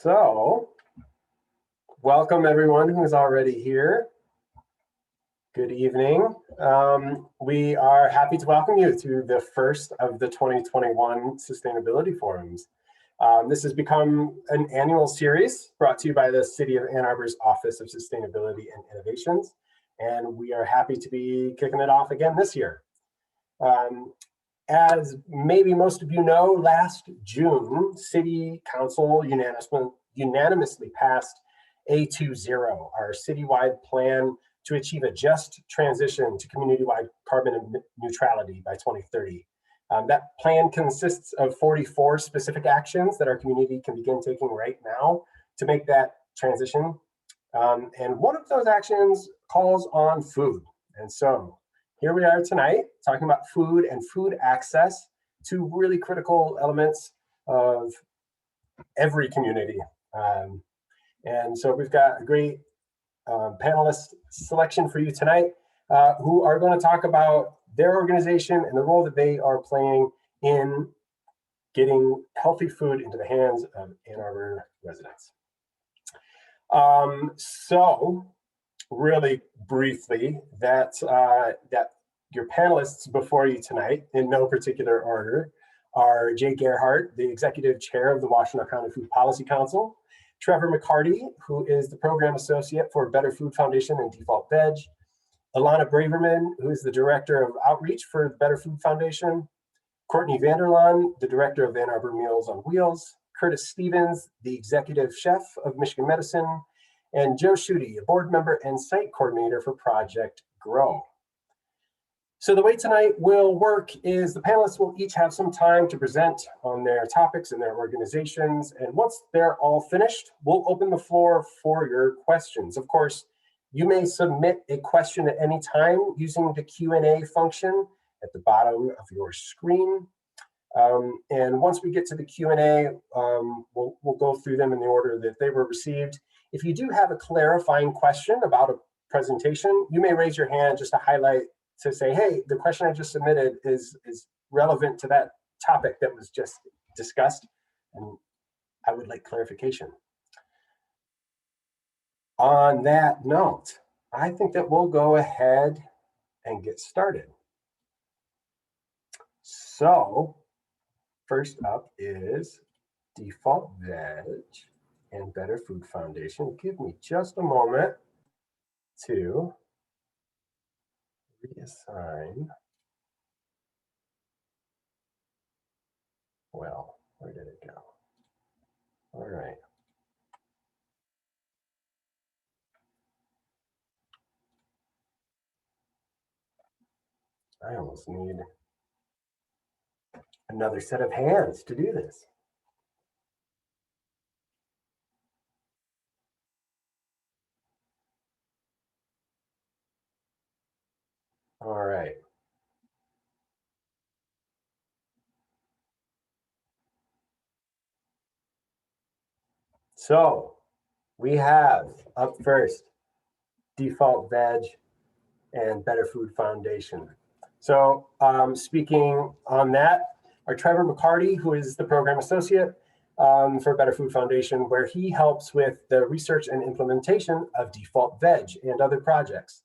So, welcome everyone who's already here. Good evening. We are happy to welcome you to the first of the 2021 Sustainability Forums. This has become an annual series brought to you by the City of Ann Arbor's Office of Sustainability and Innovations, and we are happy to be kicking it off again this year. As maybe most of you know, last June, City Council unanimously passed A20, our citywide plan to achieve a just transition to community-wide carbon neutrality by 2030. That plan consists of 44 specific actions that our community can begin taking right now to make that transition. And one of those actions calls on food. And so here we are tonight talking about food and food access, two really critical elements of every community. And so we've got a great panelist selection for you tonight who are going to talk about their organization and the role that they are playing in getting healthy food into the hands of Ann Arbor residents. So really briefly, that your panelists before you tonight, in no particular order, are Gerhart, the Executive Chair of the Washtenaw County Food Policy Council, Trevor McCarty, who is the Program Associate for Better Food Foundation and DefaultVeg, Ilana Braverman, who is the Director of Outreach for the Better Food Foundation, Courtney Vanderlaan, the Director of Ann Arbor Meals on Wheels, Curtis Stevens, the Executive Chef of Michigan Medicine, and Joe Schutte, a board member and site coordinator for Project Grow. So the way tonight will work is the panelists will each have some time to present on their topics and their organizations. And once they're all finished, we'll open the floor for your questions. Of course, you may submit a question at any time using the Q&A function at the bottom of your screen. And once we get to the Q&A, we'll go through them in the order that they were received. If you do have a clarifying question about a presentation, you may raise your hand just to highlight to say, hey, the question I just submitted is relevant to that topic that was just discussed, and I would like clarification. On that note, I think that we'll go ahead and get started. So, first up is DefaultVeg and Better Food Foundation. Give me just a moment to reassign. Well, where did it go? All right. I almost need another set of hands to do this. All right. So we have up first DefaultVeg and Better Food Foundation. So speaking on that are Trevor McCarty, who is the Program Associate for Better Food Foundation, where he helps with the research and implementation of DefaultVeg and other projects.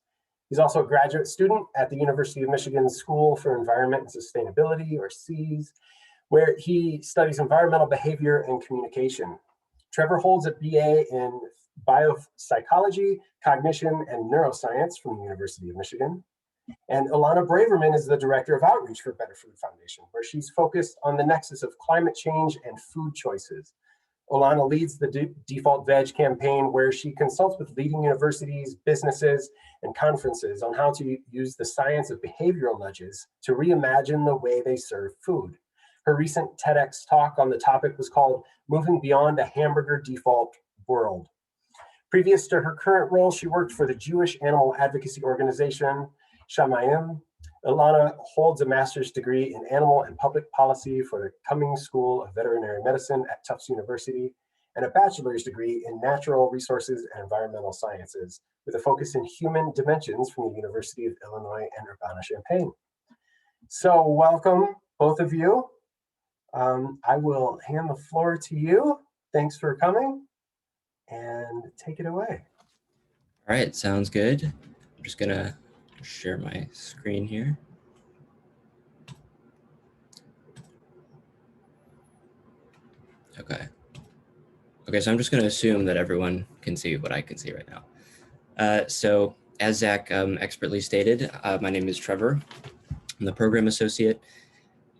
He's also a graduate student at the University of Michigan School for Environment and Sustainability, or SEAS, where he studies environmental behavior and communication. Trevor holds a BA in biopsychology, cognition, and neuroscience from the University of Michigan. And Ilana Braverman is the Director of Outreach for Better Food Foundation, where she's focused on the nexus of climate change and food choices. Ilana leads the DefaultVeg campaign, where she consults with leading universities, businesses, and conferences on how to use the science of behavioral nudges to reimagine the way they serve food. Her recent TEDx talk on the topic was called Moving Beyond a Hamburger Default World. Previous to her current role, she worked for the Jewish animal advocacy organization, Shamayim. Ilana holds a master's degree in animal and public policy for the Cummings School of Veterinary Medicine at Tufts University, and a bachelor's degree in natural resources and environmental sciences, with a focus in human dimensions from the University of Illinois and Urbana-Champaign. So welcome, both of you. I will hand the floor to you. Thanks for coming. and take it away. All right, sounds good. I'm just gonna share my screen here. Okay, so I'm just gonna assume that everyone can see what I can see right now. So as Zach expertly stated, my name is Trevor. I'm the program associate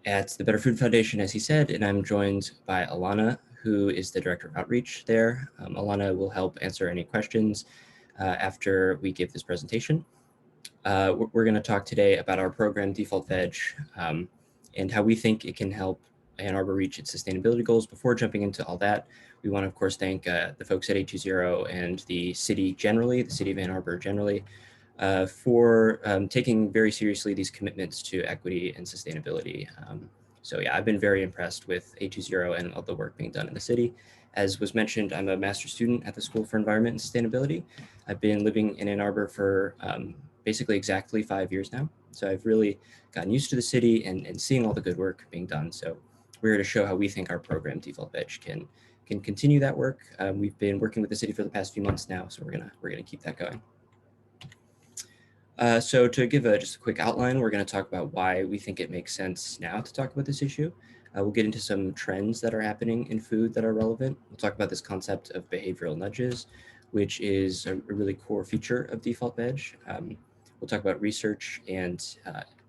at the Better Food Foundation, as he said, and I'm joined by Ilana, who is the director of outreach there. Ilana will help answer any questions after we give this presentation. We're going to talk today about our program, DefaultVeg, and how we think it can help Ann Arbor reach its sustainability goals. Before jumping into all that, we want to, of course, thank the folks at 820 and the city generally, the city of Ann Arbor generally, for taking very seriously these commitments to equity and sustainability. So yeah, I've been very impressed with 820 and all the work being done in the city. As was mentioned, I'm a master's student at the School for Environment and Sustainability. I've been living in Ann Arbor for basically exactly 5 years now. So I've really gotten used to the city and seeing all the good work being done. So we're here to show how we think our program, DefaultVeg, can continue that work. We've been working with the city for the past few months now, so we're gonna keep that going. So to give just a quick outline, we're going to talk about why we think it makes sense now to talk about this issue. We'll get into some trends that are happening in food that are relevant. We'll talk about this concept of behavioral nudges, which is a really core feature of DefaultVeg. We'll talk about research and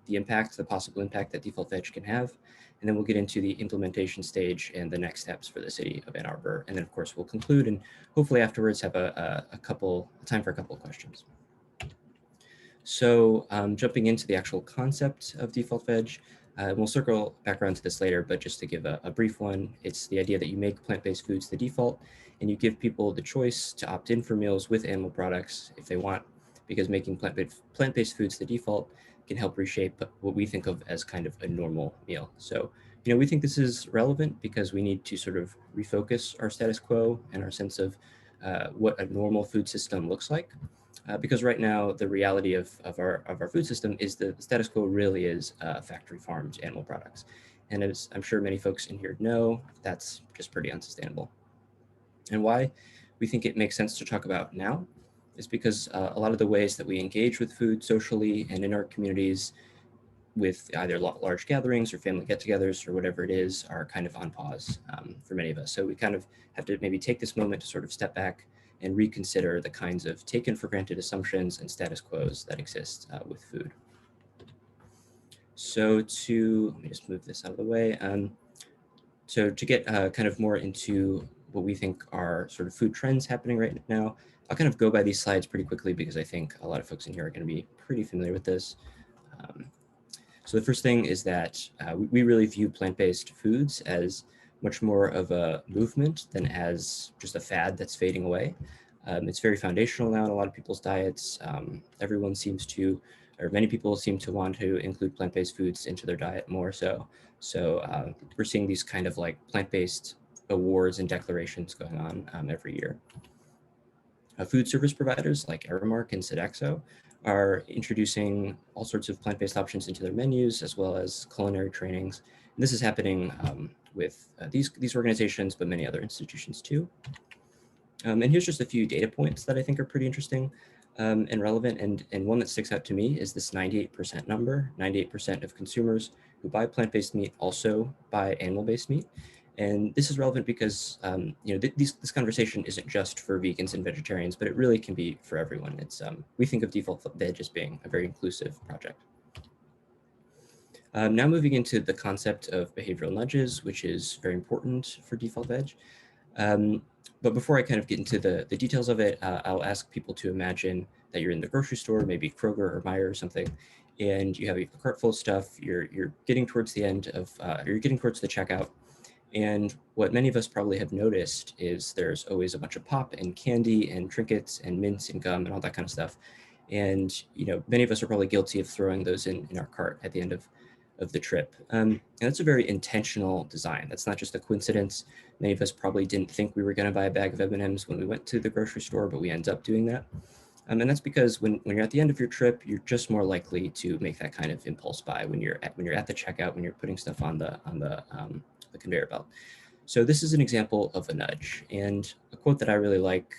the possible impact that DefaultVeg can have. And then we'll get into the implementation stage and the next steps for the city of Ann Arbor. And then, of course, we'll conclude and hopefully afterwards have time for a couple of questions. So jumping into the actual concept of DefaultVeg, we'll circle back around to this later, but just to give a brief one, it's the idea that you make plant-based foods the default and you give people the choice to opt in for meals with animal products if they want, because making plant-based foods the default can help reshape what we think of as kind of a normal meal. So, we think this is relevant because we need to sort of refocus our status quo and our sense of what a normal food system looks like. Because right now, the reality of our food system is the status quo really is factory farmed animal products. And as I'm sure many folks in here know, that's just pretty unsustainable. And why we think it makes sense to talk about now is because a lot of the ways that we engage with food socially and in our communities with either large gatherings or family get-togethers or whatever it is are kind of on pause for many of us. So we kind of have to maybe take this moment to sort of step back and reconsider the kinds of taken for granted assumptions and status quos that exist with food. So let me just move this out of the way. So to get kind of more into what we think are sort of food trends happening right now, I'll kind of go by these slides pretty quickly because I think a lot of folks in here are going to be pretty familiar with this. So the first thing is that we really view plant-based foods as much more of a movement than as just a fad that's fading away. It's very foundational now in a lot of people's diets. Everyone seems to, or many people seem to want to include plant-based foods into their diet more so. So we're seeing these kind of like plant-based awards and declarations going on every year. Food service providers like Aramark and Sodexo are introducing all sorts of plant-based options into their menus, as well as culinary trainings. And this is happening with these organizations, but many other institutions too. And here's just a few data points that I think are pretty interesting and relevant. And one that sticks out to me is this 98% number. 98% of consumers who buy plant-based meat also buy animal-based meat. And this is relevant because this conversation isn't just for vegans and vegetarians, but it really can be for everyone. It's we think of DefaultVeg as being a very inclusive project. Now moving into the concept of behavioral nudges, which is very important for DefaultVeg. But before I kind of get into the details of it, I'll ask people to imagine that you're in the grocery store, maybe Kroger or Meijer or something, and you have a cart full of stuff. You're getting towards the end of, you're getting towards the checkout. And what many of us probably have noticed is there's always a bunch of pop and candy and trinkets and mints and gum and all that kind of stuff. And many of us are probably guilty of throwing those in our cart at the end of the trip. And that's a very intentional design. That's not just a coincidence. Many of us probably didn't think we were going to buy a bag of M&Ms when we went to the grocery store, but we end up doing that. And that's because when you're at the end of your trip, you're just more likely to make that kind of impulse buy when you're at the checkout, when you're putting stuff on the conveyor belt. So this is an example of a nudge, and a quote that I really like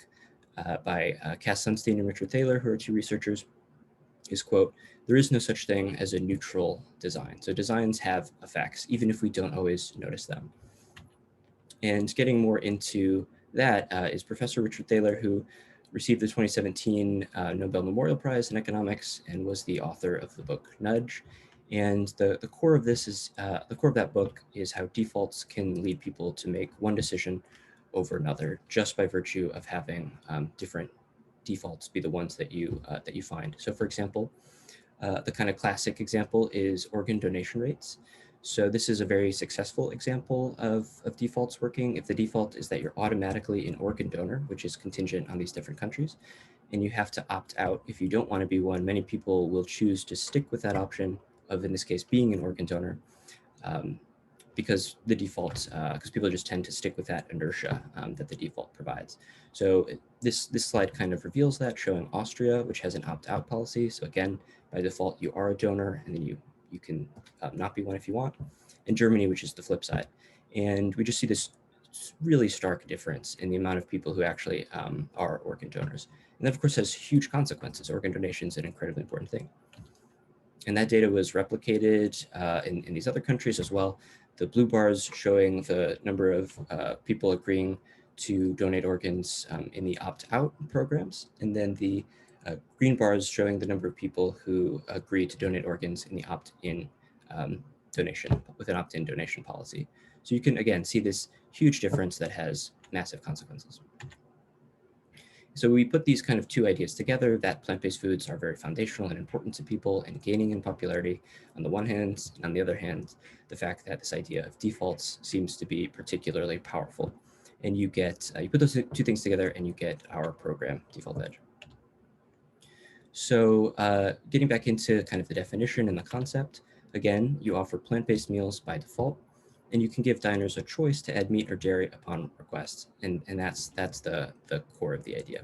by Cass Sunstein and Richard Thaler, who are two researchers, is, quote, "There is no such thing as a neutral design. So designs have effects, even if we don't always notice them." And getting more into that is Professor Richard Thaler, who received the 2017 Nobel Memorial Prize in Economics and was the author of the book Nudge. And the core of this is, the core of that book is how defaults can lead people to make one decision over another just by virtue of having different defaults be the ones that you find. So for example, the kind of classic example is organ donation rates. So this is a very successful example of defaults working. If the default is that you're automatically an organ donor, which is contingent on these different countries, and you have to opt out if you don't want to be one, many people will choose to stick with that option of, in this case, being an organ donor, because the default, because people just tend to stick with that inertia that the default provides. So this slide kind of reveals that, showing Austria, which has an opt-out policy. So again, by default, you are a donor, and then you can not be one if you want. And Germany, which is the flip side. And we just see this really stark difference in the amount of people who actually are organ donors. And that, of course, has huge consequences. Organ donation is an incredibly important thing. And that data was replicated in these other countries as well. The blue bars showing the number of people agreeing to donate organs in the opt-out programs, and then the green bars showing the number of people who agree to donate organs in the opt-in donation, with an opt-in donation policy. So you can, again, see this huge difference that has massive consequences. So we put these kind of two ideas together, that plant-based foods are very foundational and important to people and gaining in popularity on the one hand, and on the other hand, the fact that this idea of defaults seems to be particularly powerful. And you get, you put those two things together and you get our program, DefaultVeg. So getting back into kind of the definition and the concept, again, you offer plant-based meals by default, and you can give diners a choice to add meat or dairy upon request. And that's the core of the idea.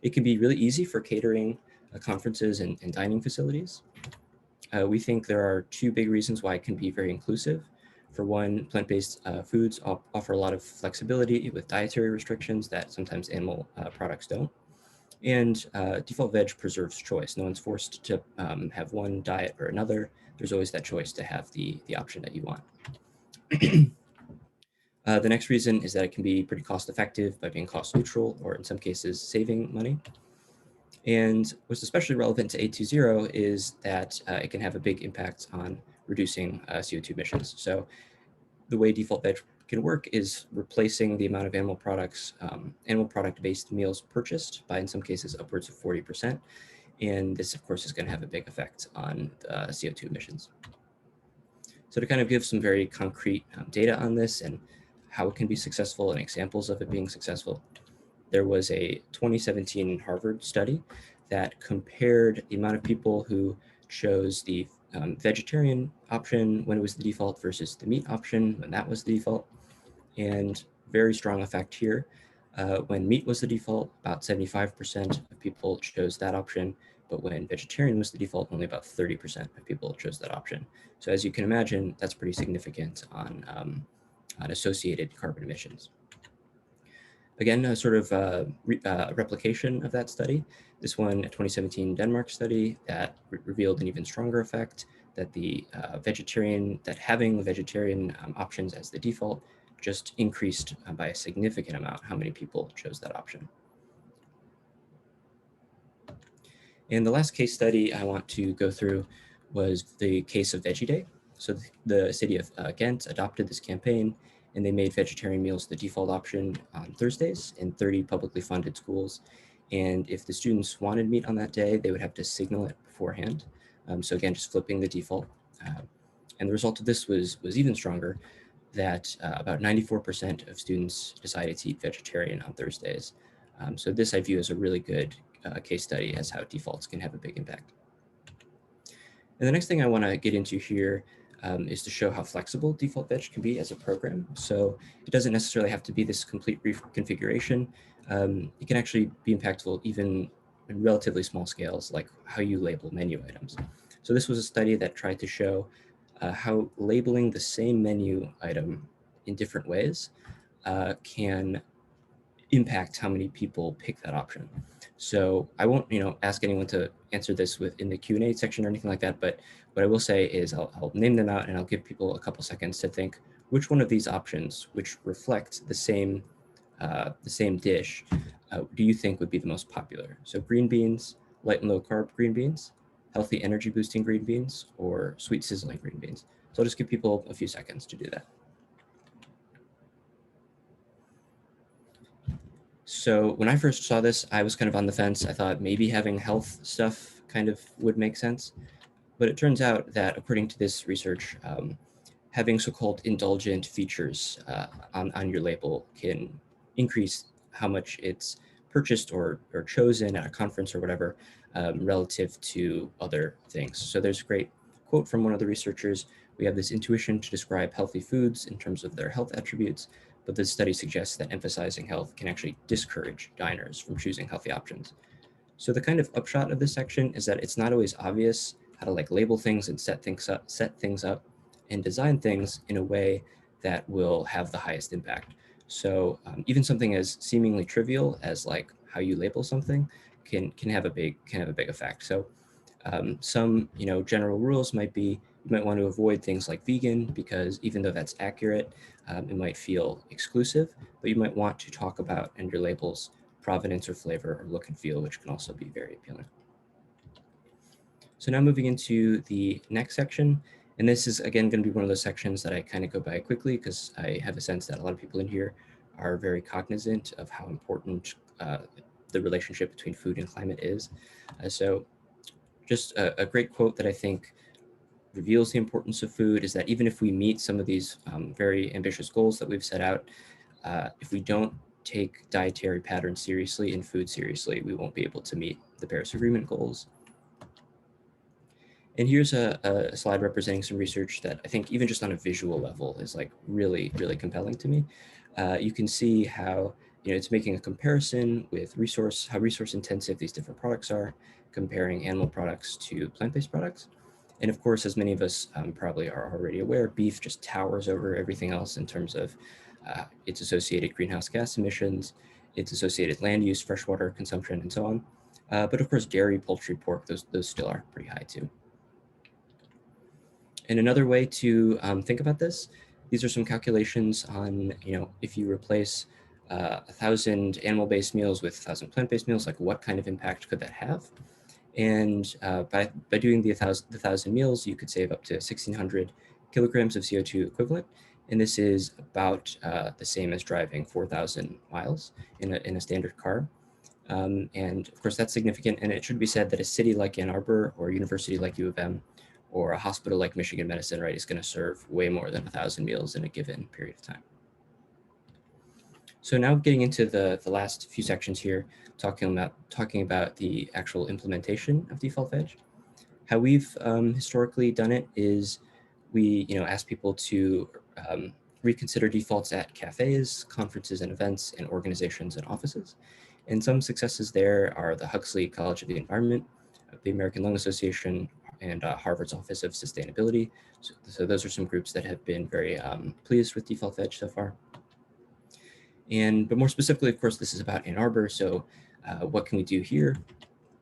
It can be really easy for catering conferences and dining facilities. We think there are two big reasons why it can be very inclusive. For one, plant-based foods offer a lot of flexibility with dietary restrictions that sometimes animal products don't. And DefaultVeg preserves choice. No one's forced to have one diet or another. There's always that choice to have the option that you want. The next reason is that it can be pretty cost effective by being cost neutral, or in some cases saving money. And what's especially relevant to 820 is that it can have a big impact on reducing CO2 emissions. So the way DefaultVeg can work is replacing the amount of animal product-based meals purchased by, in some cases, upwards of 40%. And this, of course, is going to have a big effect on CO2 emissions. So to kind of give some very concrete data on this and how it can be successful and examples of it being successful, there was a 2017 Harvard study that compared the amount of people who chose the vegetarian option when it was the default versus the meat option when that was the default. And very strong effect here. When meat was the default, about 75% of people chose that option, but when vegetarian was the default, only about 30% of people chose that option. So as you can imagine, that's pretty significant on associated carbon emissions. Again, a sort of replication of that study. This one, a 2017 Denmark study that revealed an even stronger effect, that the having the vegetarian options as the default just increased by a significant amount how many people chose that option. And the last case study I want to go through was the case of Veggie Day. So the city of Ghent adopted this campaign, and they made vegetarian meals the default option on Thursdays in 30 publicly funded schools. And if the students wanted meat on that day, they would have to signal it beforehand. So again, just flipping the default. And the result of this was even stronger, that about 94% of students decided to eat vegetarian on Thursdays. So this I view as a really good case study as how defaults can have a big impact. And the next thing I want to get into here is to show how flexible DefaultVeg can be as a program. So it doesn't necessarily have to be this complete reconfiguration. It can actually be impactful even in relatively small scales, like how you label menu items. So this was a study that tried to show how labeling the same menu item in different ways can impact how many people pick that option. So I won't, ask anyone to answer this in the Q&A section or anything like that. But what I will say is I'll name them out and I'll give people a couple seconds to think which one of these options, which reflect the same dish, do you think would be the most popular? So green beans, light and low carb green beans, healthy energy boosting green beans, or sweet sizzling green beans. So I'll just give people a few seconds to do that. So when I first saw this, I was kind of on the fence. I thought maybe having health stuff kind of would make sense. But it turns out that according to this research, having so-called indulgent features on your label can increase how much it's purchased or chosen at a conference or whatever relative to other things. So there's a great quote from one of the researchers. We have this intuition to describe healthy foods in terms of their health attributes, but this study suggests that emphasizing health can actually discourage diners from choosing healthy options. So the kind of upshot of this section is that it's not always obvious how to label things and set things up and design things in a way that will have the highest impact. So even something as seemingly trivial as how you label something can have a big effect. So some general rules might be you might want to avoid things like vegan because even though that's accurate, it might feel exclusive, but you might want to talk about in your labels provenance or flavor or look and feel, which can also be very appealing. So now moving into the next section, and this is again going to be one of those sections that I kind of go by quickly because I have a sense that a lot of people in here are very cognizant of how important the relationship between food and climate is. So just a great quote that I think reveals the importance of food is that even if we meet some of these very ambitious goals that we've set out, if we don't take dietary patterns seriously and food seriously, we won't be able to meet the Paris Agreement goals. And here's a slide representing some research that I think even just on a visual level is really, really compelling to me. You can see how it's making a comparison with how resource intensive these different products are, comparing animal products to plant-based products. And of course, as many of us probably are already aware, beef just towers over everything else in terms of its associated greenhouse gas emissions, its associated land use, freshwater consumption, and so on. But of course, dairy, poultry, pork, those still are pretty high too. And another way to think about this, these are some calculations on, if you replace 1,000 animal-based meals with 1,000 plant-based meals, what kind of impact could that have? And by doing the 1,000 meals, you could save up to 1,600 kilograms of CO2 equivalent. And this is about the same as driving 4,000 miles in a standard car. And of course, that's significant. And it should be said that a city like Ann Arbor or a university like U of M or a hospital like Michigan Medicine, right, is going to serve way more than 1,000 meals in a given period of time. So now getting into the last few sections here, talking about the actual implementation of DefaultVeg. How we've historically done it is we ask people to reconsider defaults at cafes, conferences and events, and organizations and offices. And some successes there are the Huxley College of the Environment, the American Lung Association, and Harvard's Office of Sustainability. So those are some groups that have been very pleased with DefaultVeg so far. But more specifically, of course, this is about Ann Arbor. So what can we do here?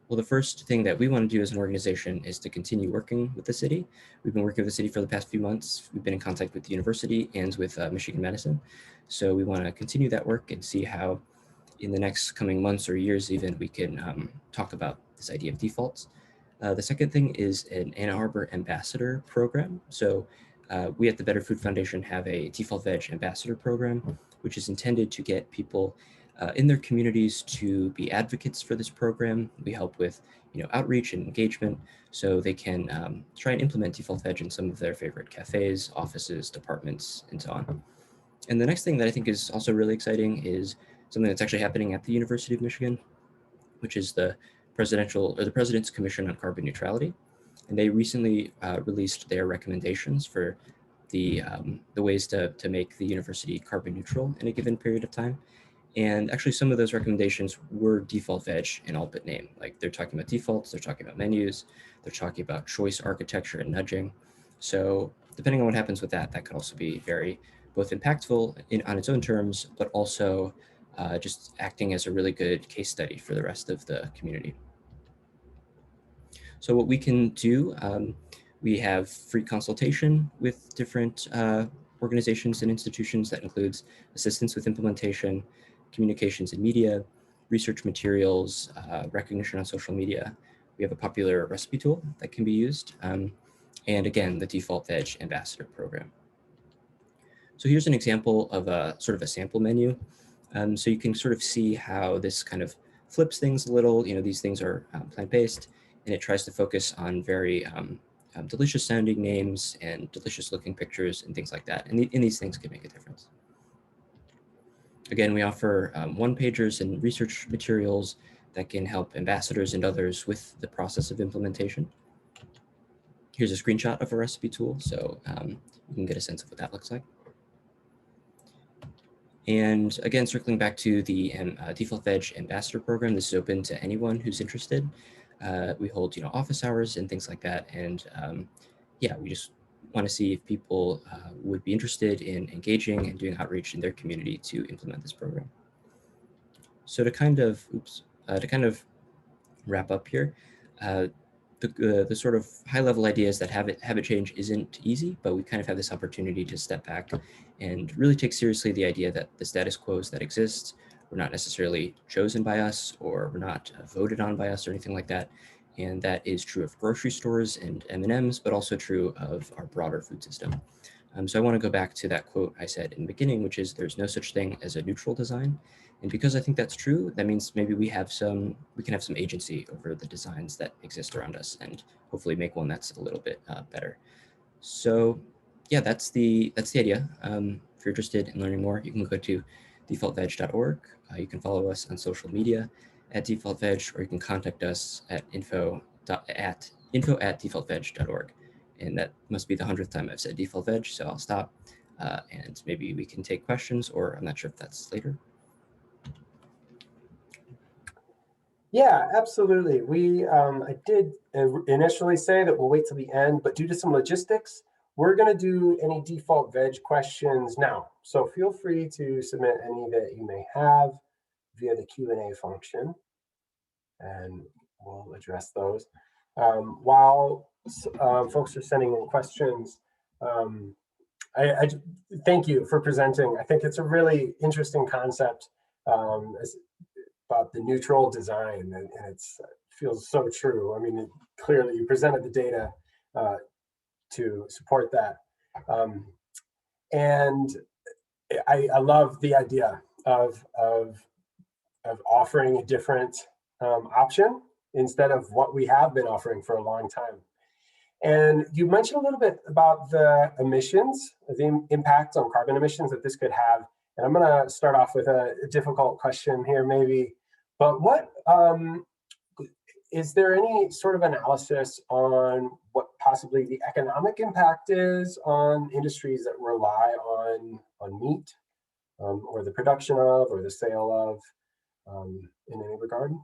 Well, the first thing that we want to do as an organization is to continue working with the city. We've been working with the city for the past few months. We've been in contact with the university and with Michigan Medicine. So we want to continue that work and see how in the next coming months or years even we can talk about this idea of defaults. The second thing is an Ann Arbor ambassador program. So we at the Better Food Foundation have a DefaultVeg ambassador program, which is intended to get people in their communities to be advocates for this program. We help with outreach and engagement so they can try and implement DefaultVeg in some of their favorite cafes, offices, departments, and so on. And the next thing that I think is also really exciting is something that's actually happening at the University of Michigan, which is the President's Commission on Carbon Neutrality. And they recently released their recommendations for the ways to make the university carbon neutral in a given period of time. And actually some of those recommendations were DefaultVeg in all but name. They're talking about defaults, they're talking about menus, they're talking about choice architecture and nudging. So depending on what happens with that, that could also be very both impactful on its own terms, but also just acting as a really good case study for the rest of the community. So what we can do, we have free consultation with different organizations and institutions that includes assistance with implementation, communications and media, research materials, recognition on social media. We have a popular recipe tool that can be used. And again, the DefaultVeg Ambassador Program. So here's an example of a sort of a sample menu. So you can sort of see how this kind of flips things a little. These things are plant-based, and it tries to focus on very delicious sounding names and delicious looking pictures and things like that. And these things can make a difference. Again, we offer one-pagers and research materials that can help ambassadors and others with the process of implementation. Here's a screenshot of a recipe tool, so you can get a sense of what that looks like. And again, circling back to the DefaultVeg Ambassador Program, this is open to anyone who's interested. We hold office hours and things like that. And yeah, we just want to see if people would be interested in engaging and doing outreach in their community to implement this program. So to kind of, wrap up here, the sort of high-level ideas that habit change isn't easy, but we kind of have this opportunity to step back and really take seriously the idea that the status quos that exist were not necessarily chosen by us, or were not voted on by us or anything like that. And that is true of grocery stores and M&Ms, but also true of our broader food system. So I want to go back to that quote I said in the beginning, which is there's no such thing as a neutral design. And because I think that's true, that means maybe we can have some agency over the designs that exist around us, and hopefully make one that's a little bit better. So yeah, that's the idea. If you're interested in learning more, you can go to defaultveg.org. You can follow us on social media at DefaultVeg, or you can contact us at info@defaultveg.org. And that must be the 100th time I've said DefaultVeg, so I'll stop, and maybe we can take questions, or I'm not sure if that's later. Yeah, absolutely. I did initially say that we'll wait till the end, but due to some logistics, we're going to do any default veg questions now. So feel free to submit any that you may have via the Q&A function, and we'll address those. While folks are sending in questions, I thank you for presenting. I think it's a really interesting concept about the neutral design, and it feels so true. I mean, clearly you presented the data to support that. And I love the idea of offering a different option instead of what we have been offering for a long time. And you mentioned a little bit about the emissions, the impact on carbon emissions that this could have. And I'm going to start off with a difficult question here, maybe. But what is there any sort of analysis on what possibly the economic impact is on industries that rely on meat, or the production of, or the sale of, in any regard?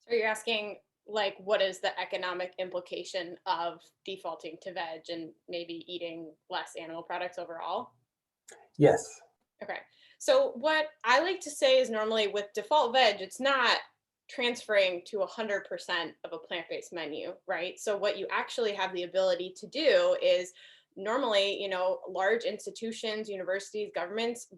So you're asking, like, what is the economic implication of defaulting to veg and maybe eating less animal products overall? Yes. Okay. So what I like to say is normally with default veg, it's not transferring to 100% of a plant-based menu, right? So what you actually have the ability to do is normally, large institutions, universities, governments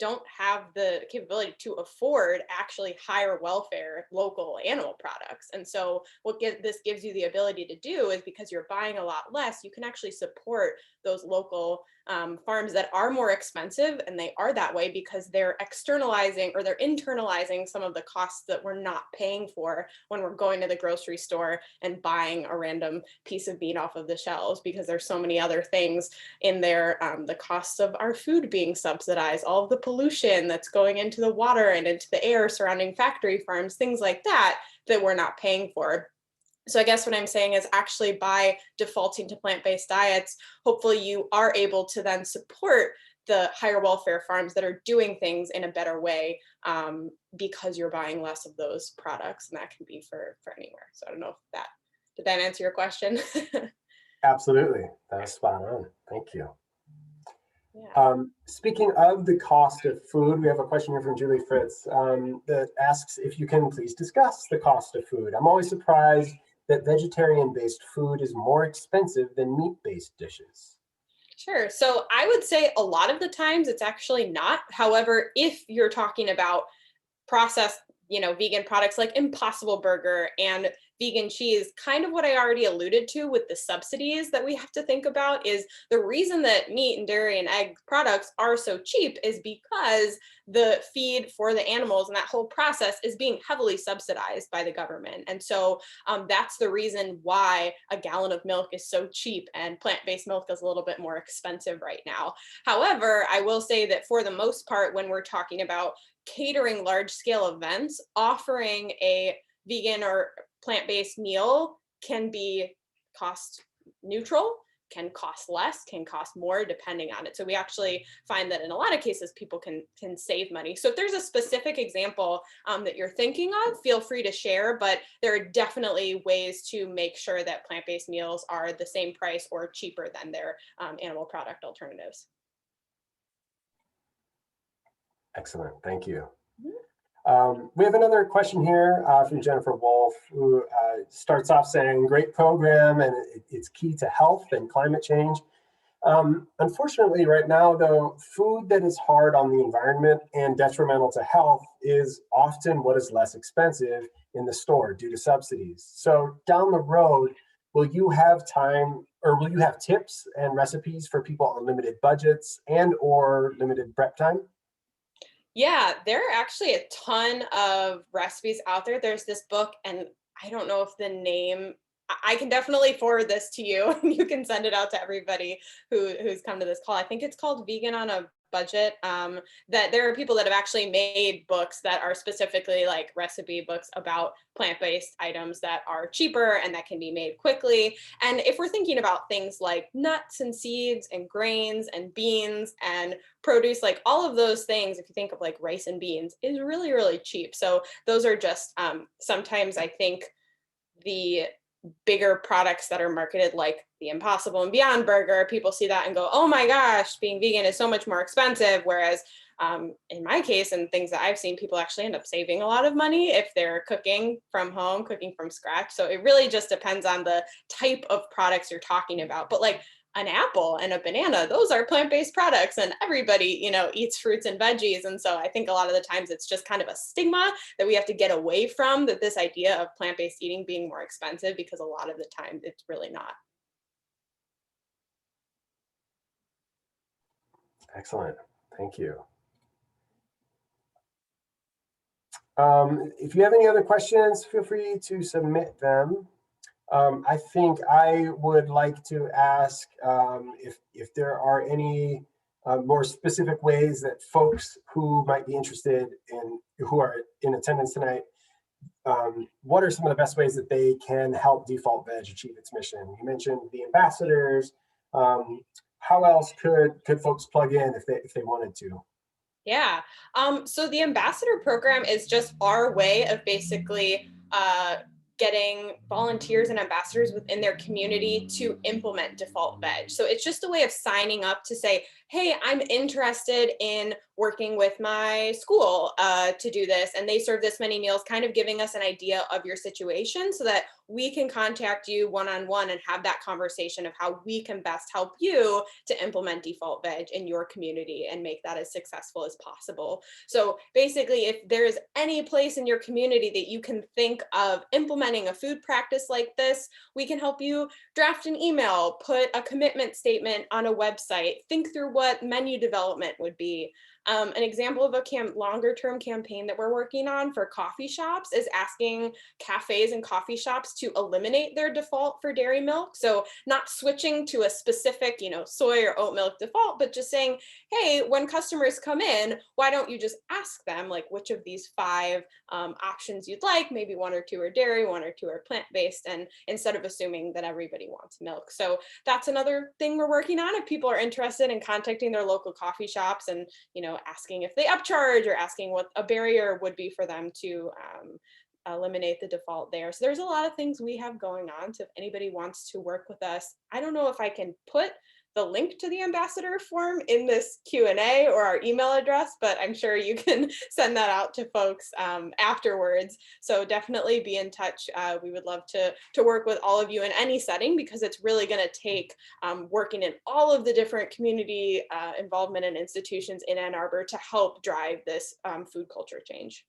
don't have the capability to afford actually higher welfare local animal products. And so what this gives you the ability to do is, because you're buying a lot less, you can actually support those local farms that are more expensive, and they are that way because they're externalizing, or they're internalizing some of the costs that we're not paying for when we're going to the grocery store and buying a random piece of meat off of the shelves, because there's so many other things in there, the costs of our food being subsidized, all of the pollution that's going into the water and into the air surrounding factory farms, things like that, that we're not paying for. So I guess what I'm saying is, actually by defaulting to plant-based diets, hopefully you are able to then support the higher welfare farms that are doing things in a better way, because you're buying less of those products, and that can be for anywhere. So I don't know if did that answer your question? Absolutely. That was spot on. Thank you. Yeah. Speaking of the cost of food, we have a question here from Julie Fritz that asks if you can please discuss the cost of food. I'm always surprised that vegetarian-based food is more expensive than meat-based dishes. Sure. So I would say a lot of the times it's actually not. However, if you're talking about processed, vegan products like Impossible Burger and vegan cheese, kind of what I already alluded to with the subsidies that we have to think about is the reason that meat and dairy and egg products are so cheap is because the feed for the animals and that whole process is being heavily subsidized by the government. And so that's the reason why a gallon of milk is so cheap and plant-based milk is a little bit more expensive right now. However, I will say that for the most part, when we're talking about catering large scale events, offering a vegan or plant-based meal can be cost neutral, can cost less, can cost more depending on it. So we actually find that in a lot of cases, people can save money. So if there's a specific example that you're thinking of, feel free to share, but there are definitely ways to make sure that plant-based meals are the same price or cheaper than their animal product alternatives. Excellent. Thank you. Mhm. We have another question here from Jennifer Wolf, who starts off saying, great program, and it's key to health and climate change. Unfortunately, right now, though, food that is hard on the environment and detrimental to health is often what is less expensive in the store due to subsidies. So down the road, will you have time, or will you have tips and recipes for people on limited budgets and or limited prep time? Yeah, there are actually a ton of recipes out there. There's this book, and I don't know if the name, I can definitely forward this to you and you can send it out to everybody who's come to this call. I think it's called Vegan on a Budget. That there are people that have actually made books that are specifically like recipe books about plant-based items that are cheaper and that can be made quickly. And if we're thinking about things like nuts and seeds and grains and beans and produce, like all of those things, if you think of like rice and beans, is really, really cheap. So those are just sometimes I think the bigger products that are marketed like the Impossible and Beyond Burger, people see that and go, oh my gosh, being vegan is so much more expensive. Whereas in my case and things that I've seen, people actually end up saving a lot of money if they're cooking from home, cooking from scratch. So it really just depends on the type of products you're talking about. But like an apple and a banana, those are plant-based products and everybody, eats fruits and veggies. And so I think a lot of the times it's just kind of a stigma that we have to get away from, that this idea of plant-based eating being more expensive, because a lot of the time it's really not. Excellent. Thank you. If you have any other questions, feel free to submit them. I think I would like to ask if there are any more specific ways that folks who might be interested in, who are in attendance tonight, what are some of the best ways that they can help DefaultVeg achieve its mission? You mentioned the ambassadors. How else could folks plug in if they wanted to? Yeah. So the ambassador program is just our way of basically getting volunteers and ambassadors within their community to implement DefaultVeg. So it's just a way of signing up to say, hey, I'm interested in working with my school to do this, and they serve this many meals, kind of giving us an idea of your situation so that we can contact you one-on-one and have that conversation of how we can best help you to implement DefaultVeg in your community and make that as successful as possible. So basically, if there's any place in your community that you can think of implementing a food practice like this, we can help you draft an email, put a commitment statement on a website, think through what menu development would be. An example of a longer-term campaign that we're working on for coffee shops is asking cafes and coffee shops to eliminate their default for dairy milk. So not switching to a specific, soy or oat milk default, but just saying, hey, when customers come in, why don't you just ask them like which of these 5 options you'd like? Maybe 1 or 2 are dairy, 1 or 2 are plant-based, and instead of assuming that everybody wants milk. So that's another thing we're working on. If people are interested in contacting their local coffee shops and, asking if they upcharge or asking what a barrier would be for them to eliminate the default there. So there's a lot of things we have going on. So if anybody wants to work with us, I don't know if I can put the link to the ambassador form in this Q&A or our email address, but I'm sure you can send that out to folks afterwards. So definitely be in touch. We would love to work with all of you in any setting, because it's really going to take working in all of the different community involvement and institutions in Ann Arbor to help drive this food culture change.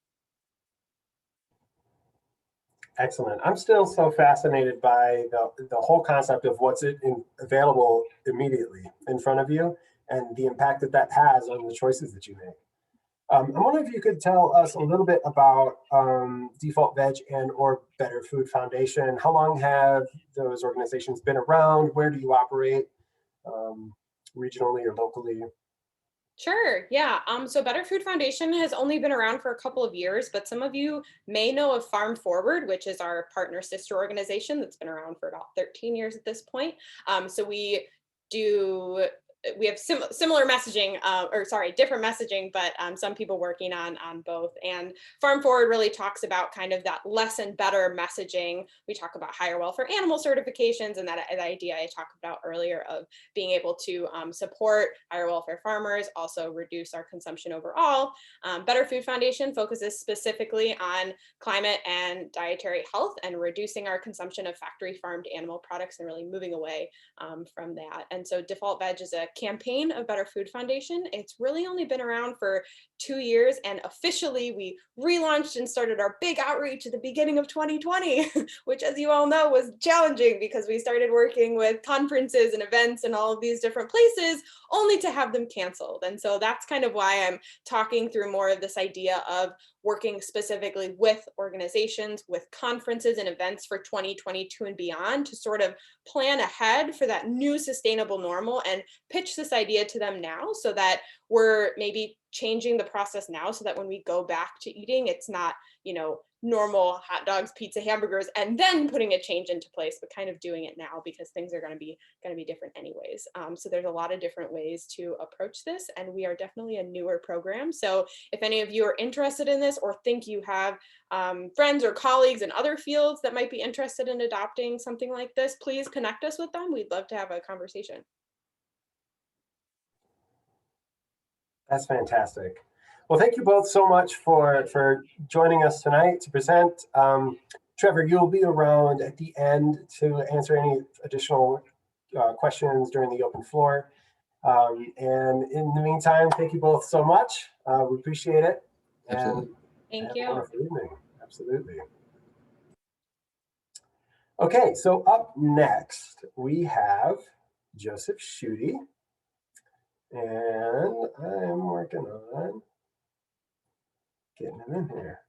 Excellent. I'm still so fascinated by the whole concept of what's available immediately in front of you and the impact that that has on the choices that you make. I wonder if you could tell us a little bit about DefaultVeg and or Better Food Foundation. How long have those organizations been around? Where do you operate regionally or locally? Sure, yeah. So Better Food Foundation has only been around for a couple of years, but some of you may know of Farm Forward, which is our partner sister organization that's been around for about 13 years at this point. So we have similar messaging, different messaging, but some people working on both. And Farm Forward really talks about kind of that less and better messaging. We talk about higher welfare animal certifications and that idea I talked about earlier of being able to support higher welfare farmers, also reduce our consumption overall. Better Food Foundation focuses specifically on climate and dietary health and reducing our consumption of factory farmed animal products and really moving away from that. And so DefaultVeg is a campaign of Better Food Foundation. It's really only been around for 2 years, and officially we relaunched and started our big outreach at the beginning of 2020, which, as you all know, was challenging because we started working with conferences and events and all of these different places only to have them canceled. And so that's kind of why I'm talking through more of this idea of working specifically with organizations, with conferences and events for 2022 and beyond to sort of plan ahead for that new sustainable normal and pitch this idea to them now so that we're maybe changing the process now so that when we go back to eating, it's not, normal hot dogs, pizza, hamburgers, and then putting a change into place, but kind of doing it now because things are going to be different anyways. So there's a lot of different ways to approach this, and we are definitely a newer program. So if any of you are interested in this or think you have friends or colleagues in other fields that might be interested in adopting something like this, please connect us with them. We'd love to have a conversation. That's fantastic. Well, thank you both so much for joining us tonight to present. Trevor, you'll be around at the end to answer any additional questions during the open floor. And in the meantime, thank you both so much. We appreciate it. Absolutely. Thank you. Have a wonderful evening. Absolutely. Okay, so up next, we have Joseph Schutte. And I'm working on getting him in here.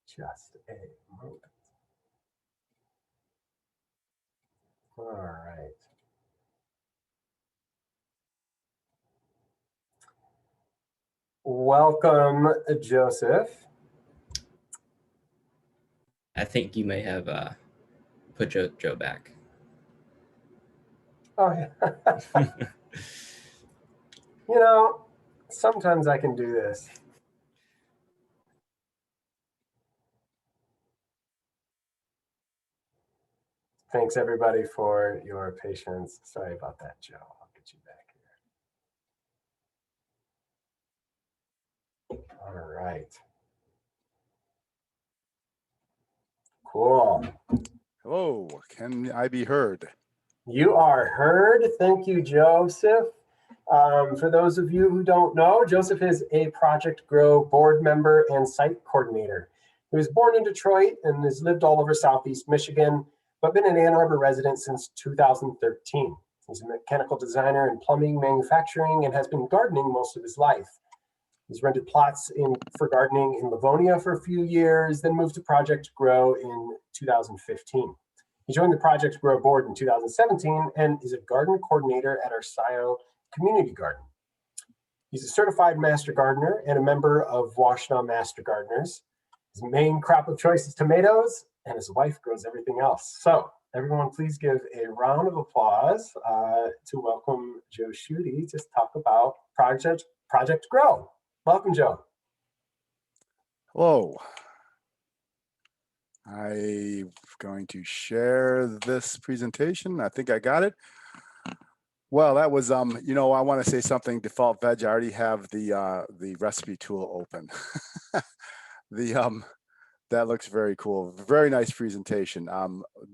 Just a moment. All right. Welcome, Joseph. I think you may have put Joe back. Oh, yeah. Sometimes I can do this. Thanks, everybody, for your patience. Sorry about that, Joe. I'll get you back here. All right. Cool. Hello, can I be heard? You are heard. Thank you, Joseph. For those of you who don't know, Joseph is a Project Grow board member and site coordinator. He was born in Detroit and has lived all over Southeast Michigan, but been an Ann Arbor resident since 2013. He's a mechanical designer in plumbing manufacturing and has been gardening most of his life. He's rented plots for gardening in Livonia for a few years, then moved to Project Grow in 2015. He joined the Project Grow board in 2017 and is a garden coordinator at our Scioto Community Garden. He's a certified master gardener and a member of Washtenaw Master Gardeners. His main crop of choice is tomatoes, and his wife grows everything else. So everyone, please give a round of applause to welcome Joe Schutte to talk about Project Grow. Welcome, Joe. Hello. I'm going to share this presentation. I think I got it. Well, that was, you know, I want to say something. DefaultVeg, I already have the recipe tool open. That looks very cool. Very nice presentation.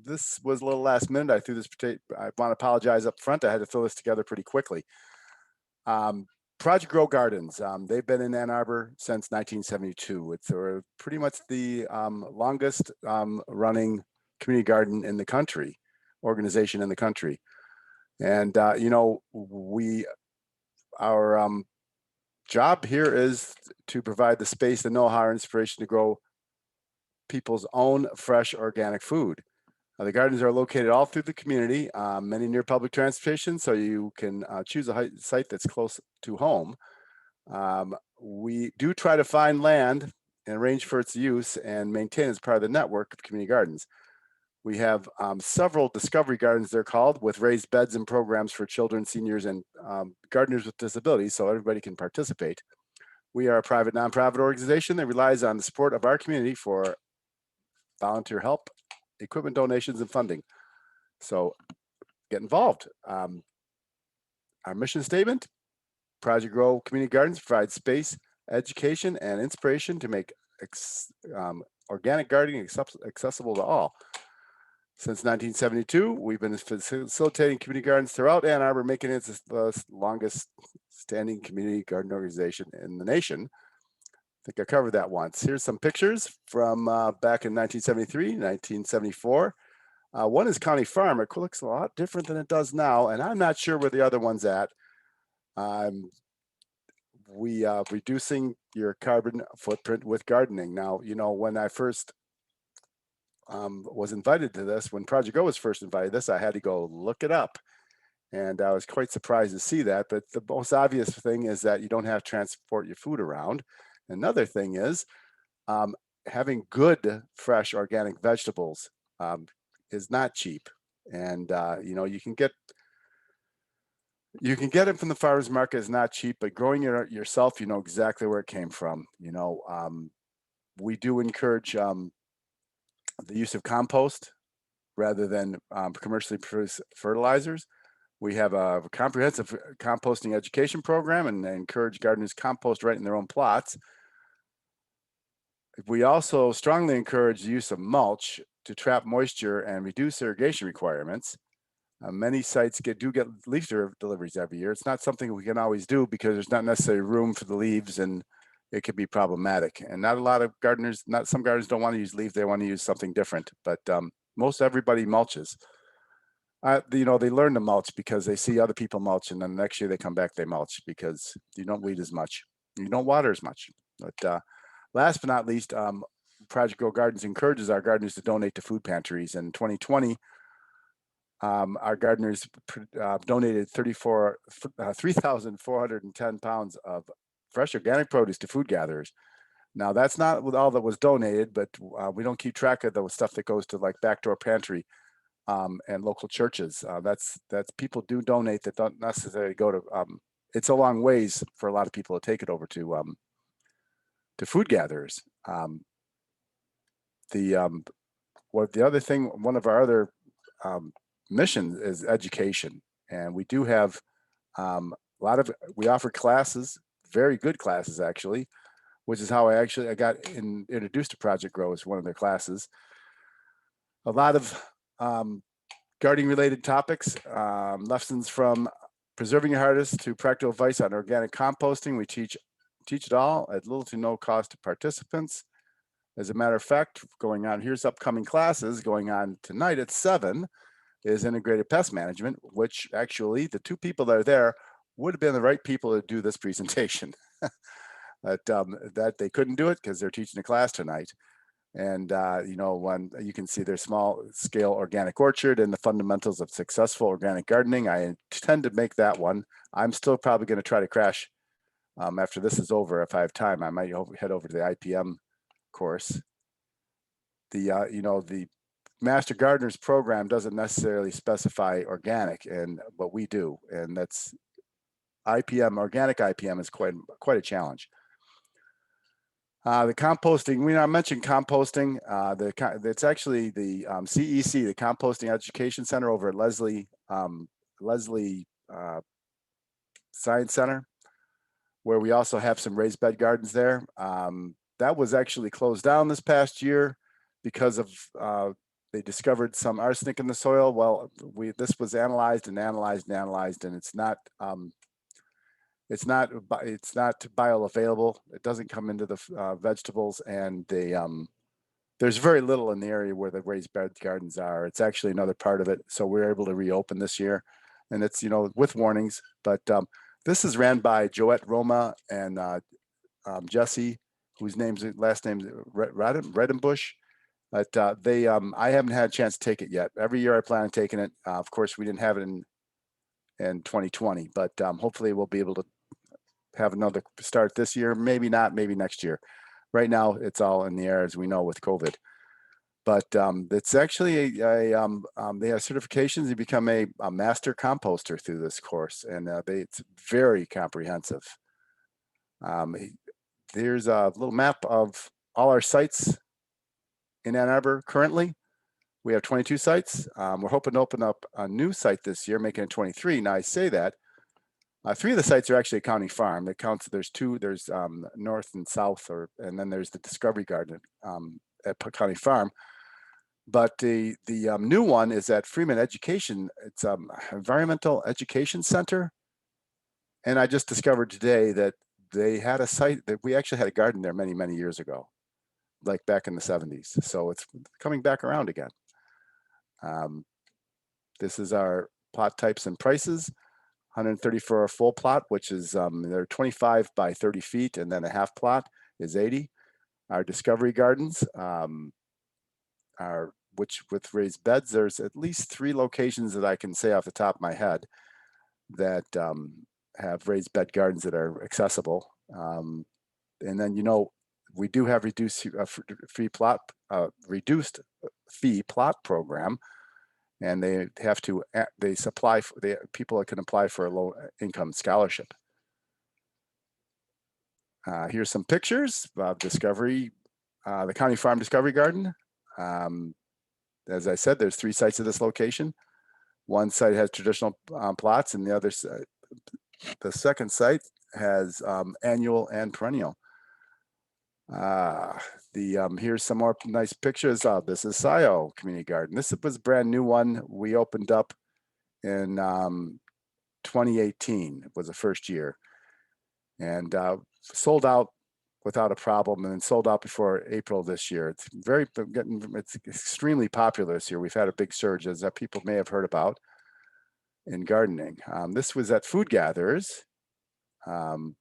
This was a little last minute. I threw this. I want to apologize up front. I had to throw this together pretty quickly. Project Grow Gardens. They've been in Ann Arbor since 1972. It's pretty much the longest running community garden in the country, organization in the country. And you know, our job here is to provide the space, the know-how, and inspiration to grow people's own fresh organic food. The gardens are located all through the community, many near public transportation, so you can choose a site that's close to home. We do try to find land and arrange for its use and maintain as part of the network of community gardens. We have several discovery gardens, they're called, with raised beds and programs for children, seniors, and gardeners with disabilities, so everybody can participate. We are a private nonprofit organization that relies on the support of our community for volunteer help, equipment donations, and funding. So get involved. Our mission statement: Project Grow Community Gardens provides space, education, and inspiration to make organic gardening accessible to all. Since 1972, we've been facilitating community gardens throughout Ann Arbor, making it the longest standing community garden organization in the nation. I think I covered that once. Here's some pictures from back in 1973, 1974. One is County Farm. It looks a lot different than it does now, and I'm not sure where the other one's at. We reducing your carbon footprint with gardening. Now, you know, when I first was invited to this, when Project Go was first invited to this, I had to go look it up. And I was quite surprised to see that. But the most obvious thing is that you don't have to transport your food around. Another thing is having good, fresh, organic vegetables is not cheap. And, you know, you can get it from the farmer's market. Is not cheap, but growing it yourself, you know exactly where it came from. You know, we do encourage the use of compost rather than commercially produced fertilizers. We have a comprehensive composting education program and encourage gardeners to compost right in their own plots. We also strongly encourage the use of mulch to trap moisture and reduce irrigation requirements. Many sites do get leaf deliveries every year. It's not something we can always do because there's not necessarily room for the leaves, and it could be problematic. And not a lot of gardeners, some gardeners don't want to use leaves, they want to use something different. But most everybody mulches. You know, they learn to mulch because they see other people mulch, and then the next year they come back, they mulch because you don't weed as much, you don't water as much. But last but not least, Project Grow Gardens encourages our gardeners to donate to food pantries. In 2020, our gardeners donated 3,410 pounds of fresh organic produce to food gatherers. Now, that's not all that was donated, but we don't keep track of the stuff that goes to like backdoor pantry and local churches. That's people do donate that don't necessarily go to. It's a long ways for a lot of people to take it over to food gatherers. The other thing, one of our other mission is education, and we do have we offer classes, very good classes actually, which is how I got introduced to Project Grow as one of their classes. A lot of gardening related topics, lessons from preserving your harvest to practical advice on organic composting. We teach it all at little to no cost to participants. As a matter of fact, here's upcoming classes going on tonight at 7 is integrated pest management, which actually the two people that are there would have been the right people to do this presentation. That they couldn't do it because they're teaching a class tonight. And you know, when you can see their small scale organic orchard and the fundamentals of successful organic gardening, I intend to make that one. I'm still probably going to try to crash after this is over. If I have time, I might head over to the IPM course. You know, the Master Gardeners program doesn't necessarily specify organic, and what we do, and that's IPM. Organic IPM is quite a challenge. The composting, I mentioned composting. It's actually the CEC, the Composting Education Center over at Leslie Science Center, where we also have some raised bed gardens there. That was actually closed down this past year because of they discovered some arsenic in the soil. Well, this was analyzed, and it's not bioavailable. It doesn't come into the vegetables, and there's very little in the area where the raised bed gardens are. It's actually another part of it. So we're able to reopen this year, and it's, with warnings, but this is ran by Joette Roma and Jesse, whose last name's Redenbush. But I haven't had a chance to take it yet. Every year I plan on taking it. Of course, we didn't have it in 2020, but hopefully we'll be able to have another start this year. Maybe not, maybe next year. Right now, it's all in the air, as we know, with COVID. But it's actually they have certifications. You become a master composter through this course, and it's very comprehensive. There's a little map of all our sites in Ann Arbor currently. We have 22 sites. We're hoping to open up a new site this year, making it 23. Now I say that 3 of the sites are actually a county farm. That counts. There's 2. There's north and south, and then there's the Discovery Garden at County Farm. But the new one is at Freeman Education. It's Environmental Education Center. And I just discovered today that they had a site that we actually had a garden there many, many years ago, like back in the 70s. So it's coming back around again. This is our plot types and prices. 130 for a full plot, which is they're 25 by 30 feet, and then a half plot is 80. Our Discovery Gardens which with raised beds, there's at least 3 locations that I can say off the top of my head that have raised bed gardens that are accessible. And then, we do have reduced fee plot program, and they supply people that can apply for a low income scholarship. Here's some pictures of Discovery, the County Farm Discovery Garden. As I said, there's 3 sites at this location. One site has traditional plots, and the second site has annual and perennial. Here's some more nice pictures. This is Scio Community Garden. This was a brand new one. We opened up in 2018. It was the first year, and sold out without a problem, and then sold out before April this year. It's extremely popular this year. We've had a big surge, as people may have heard about in gardening. This was at Food Gatherers. That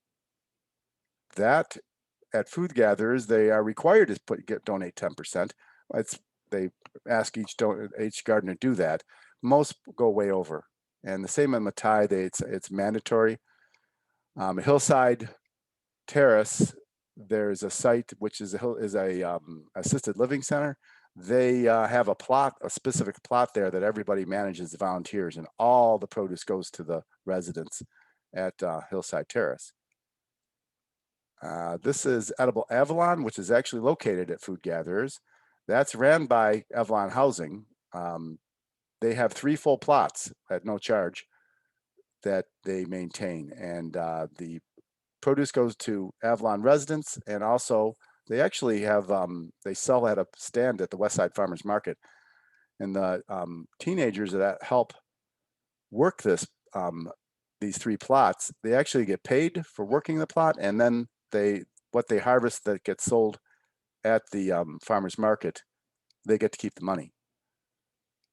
at Food Gatherers, they are required to donate 10%. They ask each gardener to do that. Most go way over, and the same in Matai. It's mandatory. Hillside Terrace, there's a site which is a assisted living center. They have a specific plot there that everybody manages, the volunteers, and all the produce goes to the residents at Hillside Terrace. This is Edible Avalon, which is actually located at Food Gatherers. That's ran by Avalon Housing. They have 3 full plots at no charge that they maintain, and the produce goes to Avalon residents, and also they actually have they sell at a stand at the Westside Farmers Market, and the teenagers that help work these 3 plots, they actually get paid for working the plot, and then what they harvest that gets sold at the farmers market, they get to keep the money.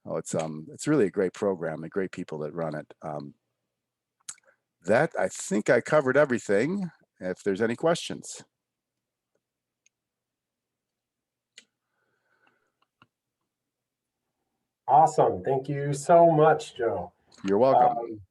Oh, it's really a great program and great people that run it. That, I think I covered everything. If there's any questions. Awesome. Thank you so much, Joe. You're welcome.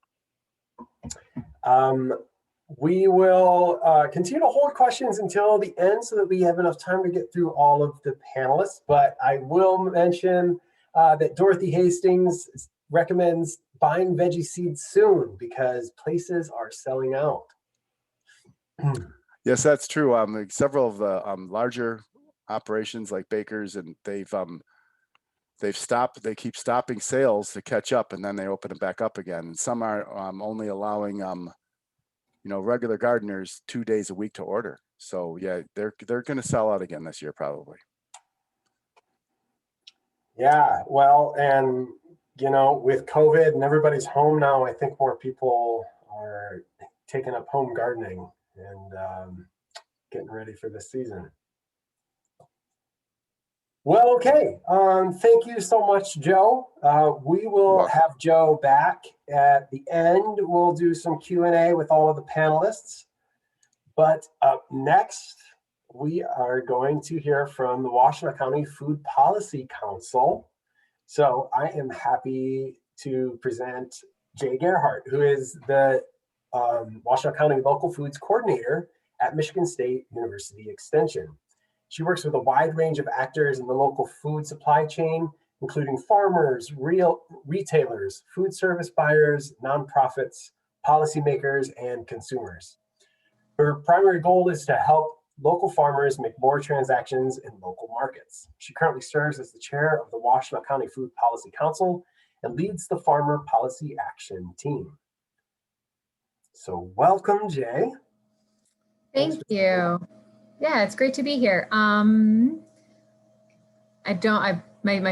We will continue to hold questions until the end so that we have enough time to get through all of the panelists. But I will mention that Dorothy Hastings recommends buying veggie seeds soon because places are selling out. Yes, that's true. Like several of the larger operations like bakers, and they've stopped. They keep stopping sales to catch up, and then they open it back up again. And some are only allowing regular gardeners 2 days a week to order. So yeah, they're going to sell out again this year probably. Yeah, well, and with COVID and everybody's home now, I think more people are taking up home gardening and getting ready for this season. Well, okay. Thank you so much, Joe. We will have Joe back at the end. We'll do some Q&A with all of the panelists. But up next, we are going to hear from the Washtenaw County Food Policy Council. So I am happy to present Jay Gerhart, who is the Washtenaw County Local Foods Coordinator at Michigan State University Extension. She works with a wide range of actors in the local food supply chain, including farmers, retailers, food service buyers, nonprofits, policymakers, and consumers. Her primary goal is to help local farmers make more transactions in local markets. She currently serves as the chair of the Washtenaw County Food Policy Council and leads the Farmer Policy Action Team. So welcome, Jay. Thank you. Yeah, it's great to be here. My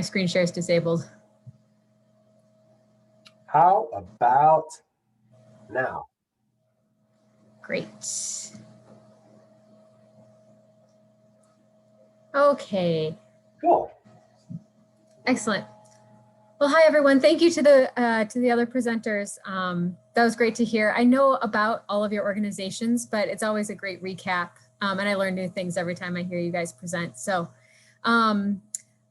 screen share is disabled. How about now? Great. Okay. Cool. Excellent. Well, hi everyone. Thank you to the other presenters. That was great to hear. I know about all of your organizations, but it's always a great recap. And I learn new things every time I hear you guys present. So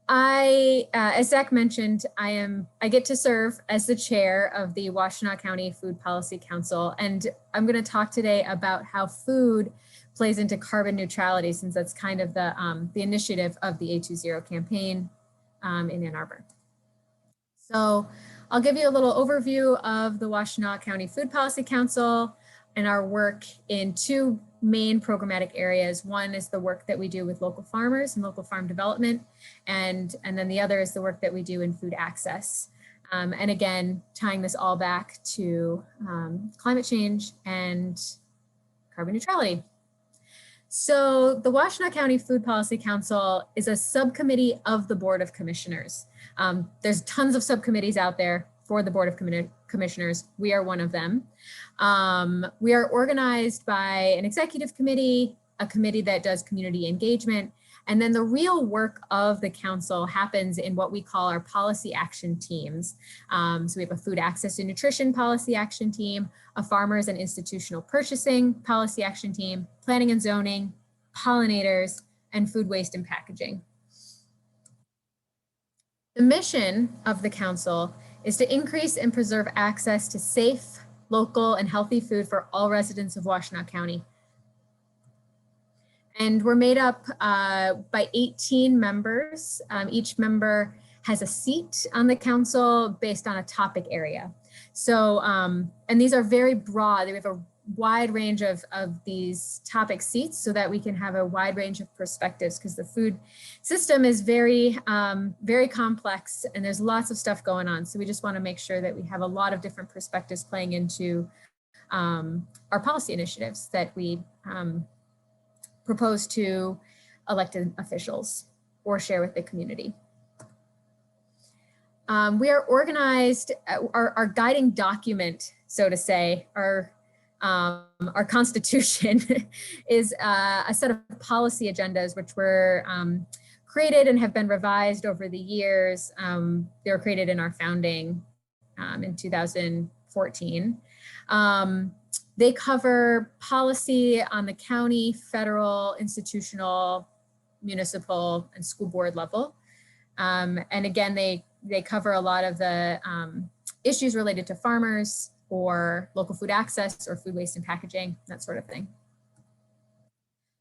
as Zach mentioned, I get to serve as the chair of the Washtenaw County Food Policy Council. And I'm going to talk today about how food plays into carbon neutrality, since that's kind of the initiative of the A20 campaign in Ann Arbor. So I'll give you a little overview of the Washtenaw County Food Policy Council and our work in two main programmatic areas. One is the work that we do with local farmers and local farm development, and then the other is the work that we do in food access. And again, tying this all back to climate change and carbon neutrality. So the Washtenaw County Food Policy Council is a subcommittee of the Board of Commissioners. There's tons of subcommittees out there for the Board of Commissioners. We are one of them. We are organized by an executive committee, a committee that does community engagement, and then the real work of the council happens in what we call our policy action teams. So we have a food access and nutrition policy action team, a farmers and institutional purchasing policy action team, planning and zoning, pollinators, and food waste and packaging. The mission of the council is to increase and preserve access to safe, local, and healthy food for all residents of Washtenaw County. And we're made up by 18 members. Each member has a seat on the council based on a topic area. So, and these are very broad. We have a wide range of these topic seats so that we can have a wide range of perspectives, because the food system is very, very complex and there's lots of stuff going on. So we just want to make sure that we have a lot of different perspectives playing into our policy initiatives that we propose to elected officials or share with the community. We are organized, our guiding document, so to say, our constitution is a set of policy agendas which were created and have been revised over the years. They were created in our founding in 2014. They cover policy on the county, federal, institutional, municipal, and school board level. And again, they cover a lot of the issues related to farmers or local food access or food waste and packaging, that sort of thing.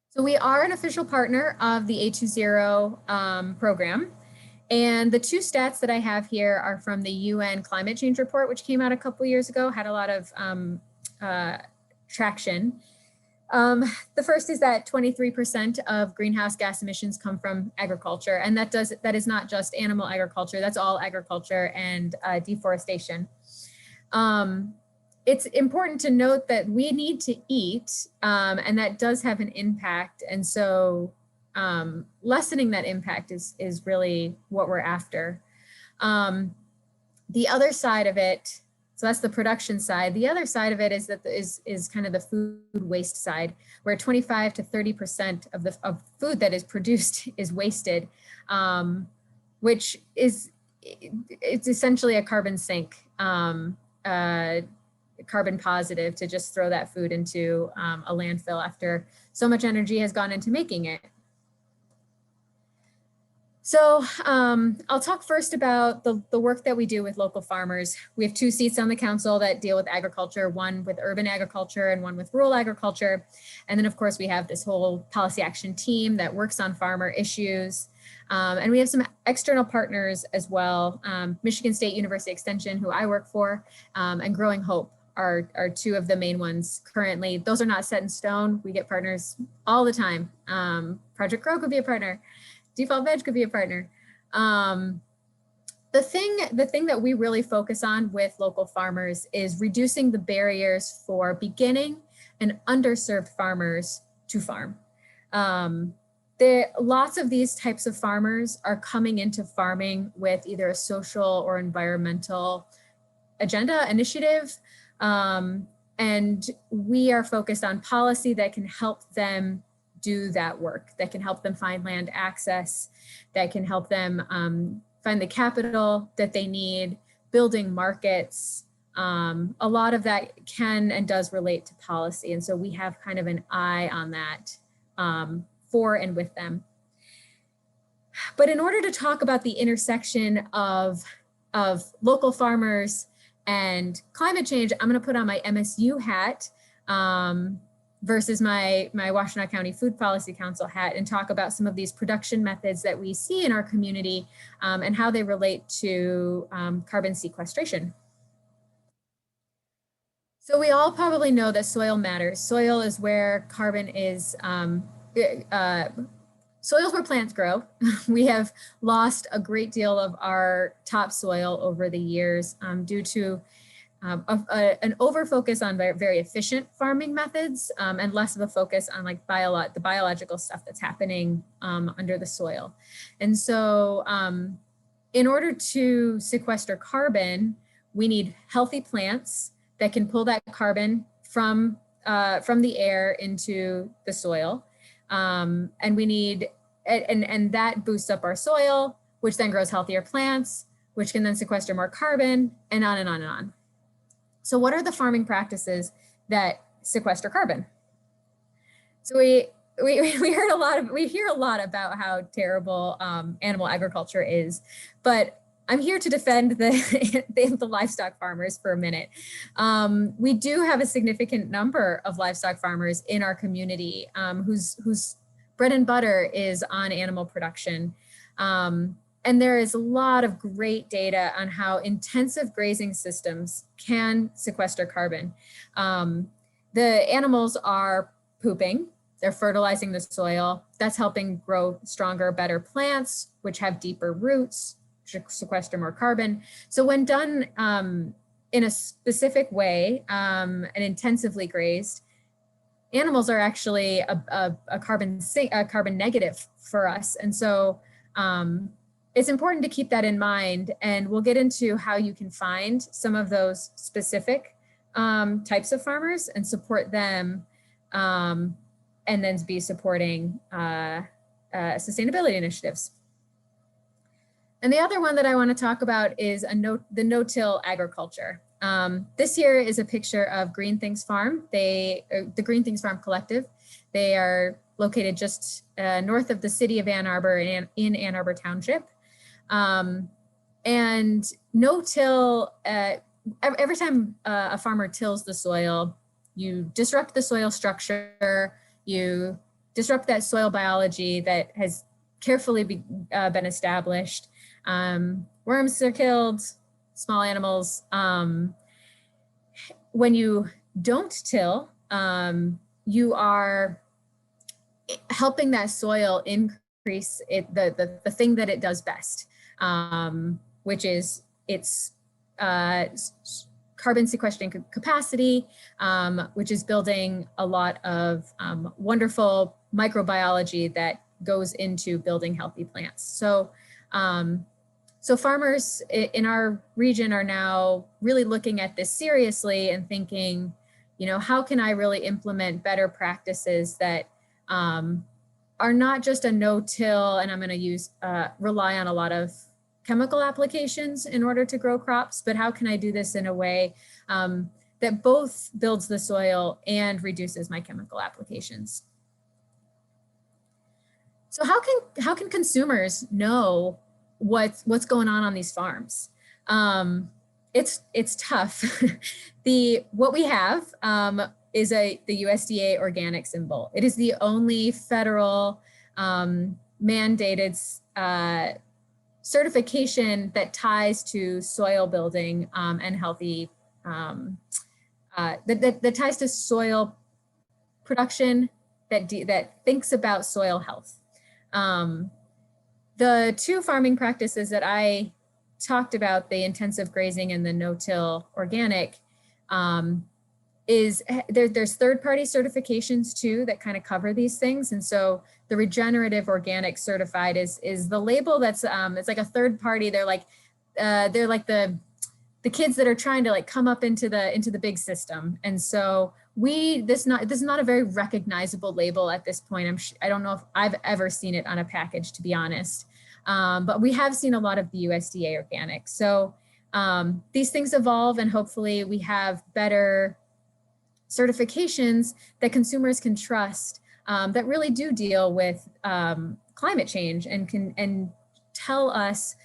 So we are an official partner of the A20 program. And the two stats that I have here are from the UN climate change report, which came out a couple years ago, had a lot of traction. The first is that 23% of greenhouse gas emissions come from agriculture, and that is not just animal agriculture, that's all agriculture and deforestation. It's important to note that we need to eat, and that does have an impact. And so lessening that impact is really what we're after. The other side of it, so that's the production side. The other side of it is that is kind of the food waste side, where 25 to 30% of food that is produced is wasted, which it's essentially a carbon sink, carbon positive, to just throw that food into a landfill after so much energy has gone into making it. So I'll talk first about the work that we do with local farmers. We have 2 seats on the council that deal with agriculture, one with urban agriculture and one with rural agriculture. And then of course we have this whole policy action team that works on farmer issues. And we have some external partners as well. Michigan State University Extension, who I work for, and Growing Hope are 2 of the main ones currently. Those are not set in stone. We get partners all the time. Project Grow could be a partner. DefaultVeg could be a partner. The thing that we really focus on with local farmers is reducing the barriers for beginning and underserved farmers to farm. Lots of these types of farmers are coming into farming with either a social or environmental agenda initiative. And we are focused on policy that can help them do that work, that can help them find land access, that can help them find the capital that they need, building markets. A lot of that can and does relate to policy. And so we have kind of an eye on that for and with them. But in order to talk about the intersection of local farmers and climate change, I'm going to put on my MSU hat versus my Washtenaw County Food Policy Council hat and talk about some of these production methods that we see in our community and how they relate to carbon sequestration. So we all probably know that soil matters. Soil is where carbon is, soil is where plants grow. We have lost a great deal of our topsoil over the years due to an over-focus on very efficient farming methods and less of a focus on like the biological stuff that's happening under the soil. And so in order to sequester carbon, we need healthy plants that can pull that carbon from the air into the soil. And we need, and that boosts up our soil, which then grows healthier plants, which can then sequester more carbon, and on and on and on. So what are the farming practices that sequester carbon? So we hear a lot about how terrible animal agriculture is, but I'm here to defend the livestock farmers for a minute. We do have a significant number of livestock farmers in our community whose bread and butter is on animal production. And there is a lot of great data on how intensive grazing systems can sequester carbon. The animals are pooping, they're fertilizing the soil. That's helping grow stronger, better plants, which have deeper roots, sequester more carbon. So when done in a specific way and intensively grazed, animals are actually a carbon negative for us. And so it's important to keep that in mind, and we'll get into how you can find some of those specific types of farmers and support them, and then be supporting sustainability initiatives. And the other one that I want to talk about is the no-till agriculture. This here is a picture of Green Things Farm. The Green Things Farm Collective. They are located just north of the city of Ann Arbor in Ann Arbor Township. And no-till, every time a farmer tills the soil, you disrupt the soil structure, you disrupt that soil biology that has carefully been established. Worms are killed, small animals. When you don't till, you are helping that soil increase the thing that it does best, which is its carbon sequestering capacity, which is building a lot of wonderful microbiology that goes into building healthy plants. So, so farmers in our region are now really looking at this seriously and thinking, you know, how can I really implement better practices that are not just a no-till, and I'm going to rely on a lot of chemical applications in order to grow crops, but how can I do this in a way that both builds the soil and reduces my chemical applications? So how can consumers know what's going on these farms? It's tough. What we have is the USDA organic symbol. It is the only federal mandated certification that ties to soil building and healthy, that ties to soil production, that thinks about soil health. The two farming practices that I talked about, the intensive grazing and the no-till organic, there's third-party certifications too that kind of cover these things. And so the regenerative organic certified is the label that's it's like a third party. They're like the kids that are trying to like come up into the big system. And so this is not a very recognizable label at this point. I don't know if I've ever seen it on a package, to be honest. But we have seen a lot of the USDA organic. So these things evolve, and hopefully we have better certifications that consumers can trust, that really do deal with climate change and can tell us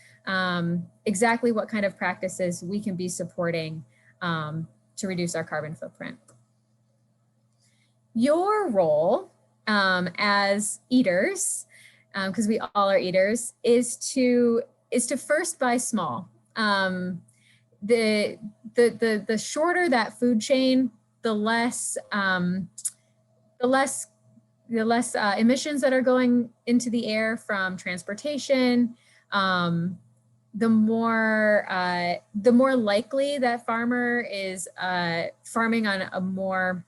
exactly what kind of practices we can be supporting to reduce our carbon footprint. Your role as eaters, because we all are eaters, is to first buy small. The shorter that food chain, the less emissions that are going into the air from transportation, the more likely that farmer is farming on a more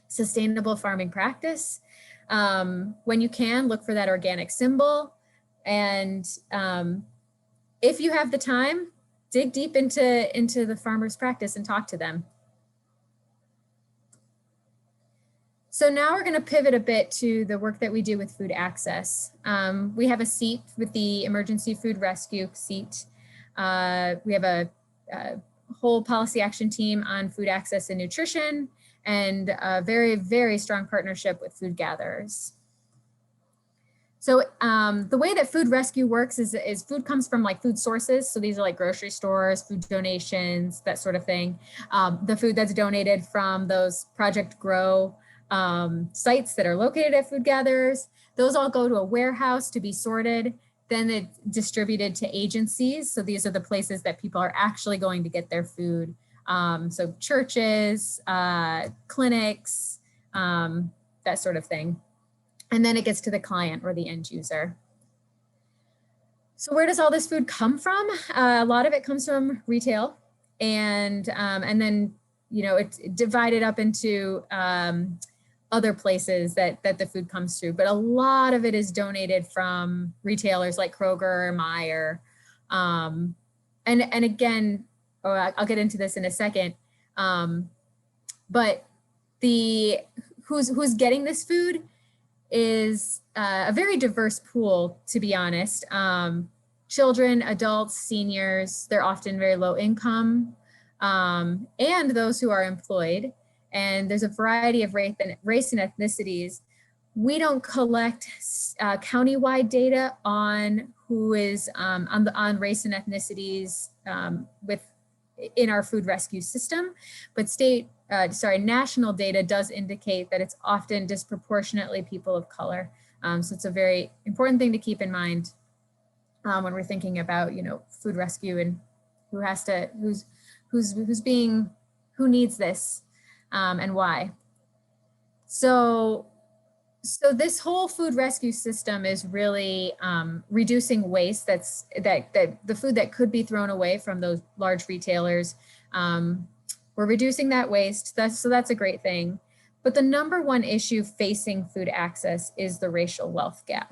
sustainable farming practice. When you can, look for that organic symbol. And if you have the time, dig deep into the farmer's practice and talk to them. So now we're going to pivot a bit to the work that we do with food access. We have a seat with the Emergency Food Rescue seat. We have a whole policy action team on food access and nutrition, and a very, very strong partnership with food gatherers. So the way that food rescue works is food comes from like food sources. So these are like grocery stores, food donations, that sort of thing. The food that's donated from those Project Grow sites that are located at food gatherers, those all go to a warehouse to be sorted. Then it's distributed to agencies. So these are the places that people are actually going to get their food. So churches, clinics, that sort of thing. And then it gets to the client or the end user. So where does all this food come from? A lot of it comes from retail, and then, you know, it's divided up into other places that the food comes through. But a lot of it is donated from retailers like Kroger or Meijer. And again, I'll get into this in a second. But who's getting this food is a very diverse pool, to be honest. Children, adults, seniors, they're often very low income, and those who are employed. And there's a variety of race and ethnicities. We don't collect countywide data on who is on race and ethnicities in our food rescue system, but national data does indicate that it's often disproportionately people of color. So it's a very important thing to keep in mind when we're thinking about, you know, food rescue and who needs this and why. So this whole food rescue system is really reducing waste. That the food that could be thrown away from those large retailers. We're reducing that waste. So that's a great thing. But the number one issue facing food access is the wealth gap,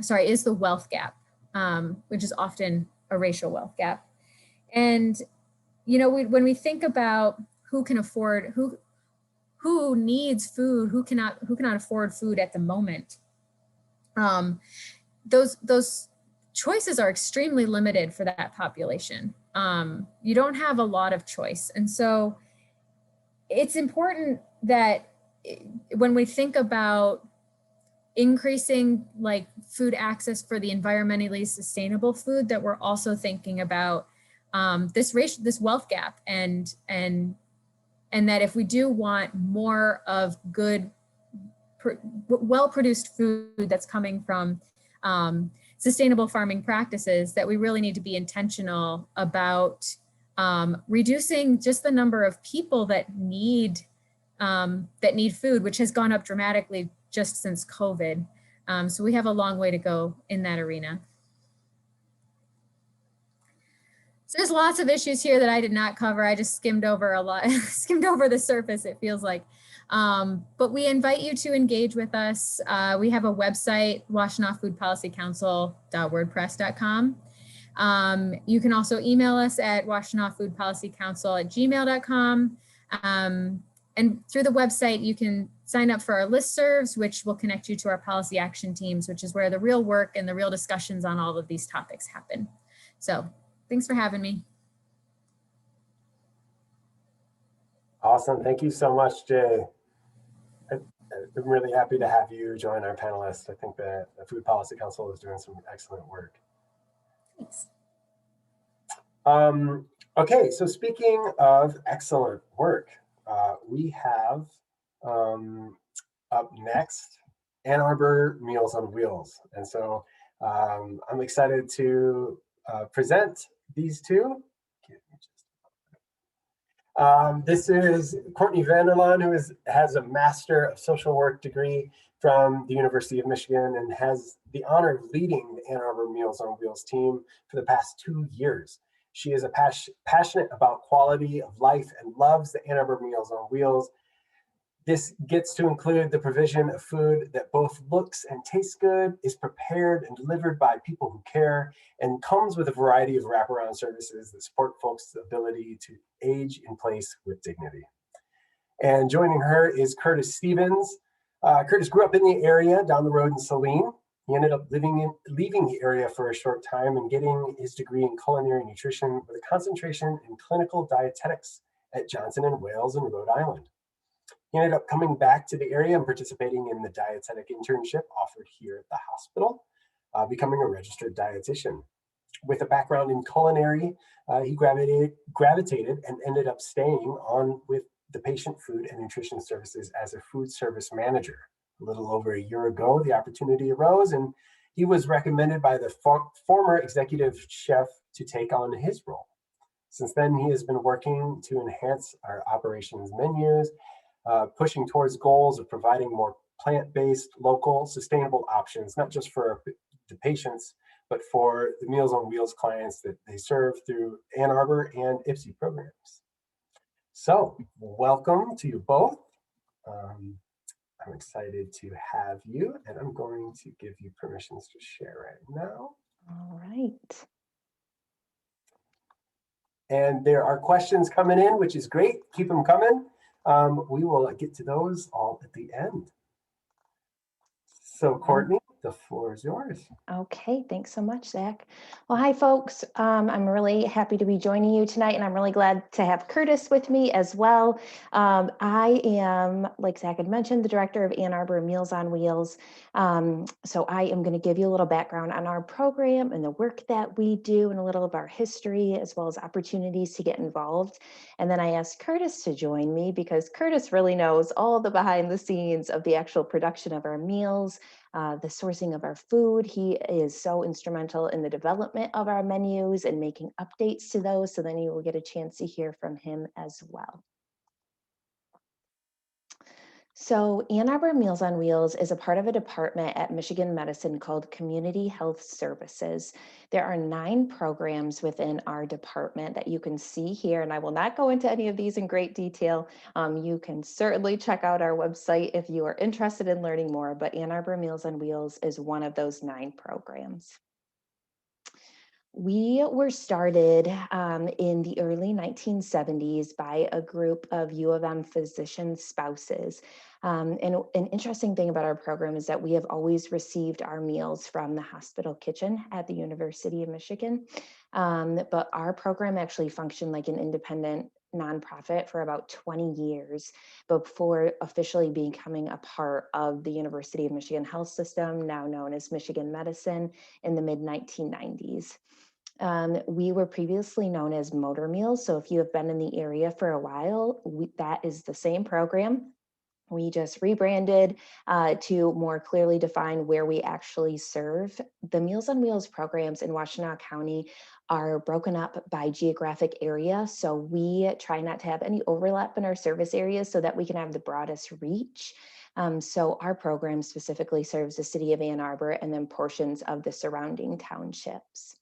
which is often a racial wealth gap. And, you know, when we think about who can afford, who needs food, who cannot afford food at the moment, those choices are extremely limited for that population. You don't have a lot of choice. And so it's important that when we think about increasing like food access for the environmentally sustainable food, that we're also thinking about this wealth gap, and that if we do want more of good, well-produced food that's coming from sustainable farming practices, that we really need to be intentional about reducing just the number of people that need food, which has gone up dramatically just since COVID. So we have a long way to go in that arena. So there's lots of issues here that I did not cover. I just skimmed over skimmed over the surface, it feels like. But we invite you to engage with us. We have a website, washtenaw.wordpress.com. You can also email us at washtenaw@gmail.com. And through the website, you can sign up for our listservs, which will connect you to our policy action teams, which is where the real work and the real discussions on all of these topics happen. So thanks for having me. Awesome. Thank you so much, Jay. I'm really happy to have you join our panelists. I think that the Food Policy Council is doing some excellent work. Thanks. Okay, so speaking of excellent work, we have up next Ann Arbor Meals on Wheels. And so I'm excited to present these two. This is Courtney Vanderlaan, who has a Master of Social Work degree from the University of Michigan and has the honor of leading the Ann Arbor Meals on Wheels team for the past 2 years. She is passionate about quality of life and loves the Ann Arbor Meals on Wheels. This gets to include the provision of food that both looks and tastes good, is prepared and delivered by people who care, and comes with a variety of wraparound services that support folks' ability to age in place with dignity. And joining her is Curtis Stevens. Curtis grew up in the area down the road in Saline. He ended up leaving the area for a short time and getting his degree in culinary nutrition with a concentration in clinical dietetics at Johnson & Wales in Rhode Island. He ended up coming back to the area and participating in the dietetic internship offered here at the hospital, becoming a registered dietitian. With a background in culinary, he gravitated and ended up staying on with the patient food and nutrition services as a food service manager. A little over a year ago, the opportunity arose and he was recommended by the former executive chef to take on his role. Since then, he has been working to enhance our operations menus, pushing towards goals of providing more plant-based, local, sustainable options, not just for the patients, but for the Meals on Wheels clients that they serve through Ann Arbor and IPSI programs. So welcome to you both. I'm excited to have you, and I'm going to give you permissions to share right now. All right. And there are questions coming in, which is great. Keep them coming. We will get to those all at the end. So Courtney, the floor is yours. Okay, thanks so much, Zach. Well, hi, folks. I'm really happy to be joining you tonight, and I'm really glad to have Curtis with me as well. I am, like Zach had mentioned, the director of Ann Arbor Meals on Wheels. So I am going to give you a little background on our program and the work that we do and a little of our history, as well as opportunities to get involved. And then I asked Curtis to join me because Curtis really knows all the behind the scenes of the actual production of our meals, the sourcing of our food. He is so instrumental in the development of our menus and making updates to those. So then you will get a chance to hear from him as well. So Ann Arbor Meals on Wheels is a part of a department at Michigan Medicine called Community Health Services. There are 9 programs within our department that you can see here, and I will not go into any of these in great detail. You can certainly check out our website if you are interested in learning more, but Ann Arbor Meals on Wheels is one of those 9 programs. We were started in the early 1970s by a group of U of M physician spouses. And an interesting thing about our program is that we have always received our meals from the hospital kitchen at the University of Michigan. But our program actually functioned like an independent nonprofit for about 20 years before officially becoming a part of the University of Michigan health system, now known as Michigan Medicine, in the mid-1990s. We were previously known as Motor Meals. So if you have been in the area for a while, that is the same program. We just rebranded to more clearly define where we actually serve. The Meals on Wheels programs in Washtenaw County are broken up by geographic area. So we try not to have any overlap in our service areas so that we can have the broadest reach. So our program specifically serves the city of Ann Arbor and then portions of the surrounding townships.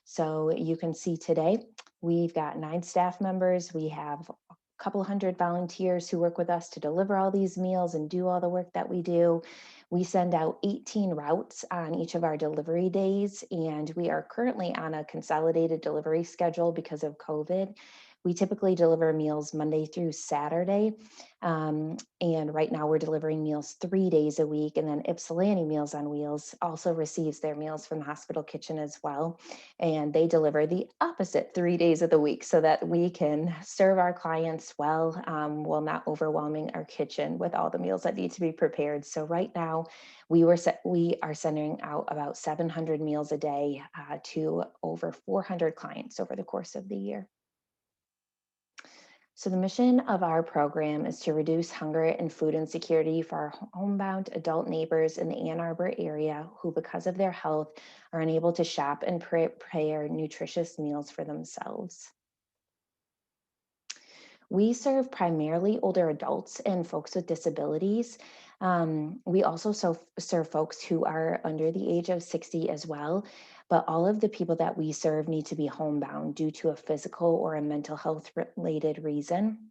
So you can see today, we've got 9 staff members. We have a couple hundred volunteers who work with us to deliver all these meals and do all the work that we do. We send out 18 routes on each of our delivery days, and we are currently on a consolidated delivery schedule because of COVID. We typically deliver meals Monday through Saturday. And right now we're delivering meals 3 days a week. And then Ypsilanti Meals on Wheels also receives their meals from the hospital kitchen as well. And they deliver the opposite 3 days of the week so that we can serve our clients well while not overwhelming our kitchen with all the meals that need to be prepared. So right now we are sending out about 700 meals a day to over 400 clients over the course of the year. So the mission of our program is to reduce hunger and food insecurity for our homebound adult neighbors in the Ann Arbor area who, because of their health, are unable to shop and prepare nutritious meals for themselves. We serve primarily older adults and folks with disabilities. We also serve folks who are under the age of 60 as well, but all of the people that we serve need to be homebound due to a physical or a mental health related reason.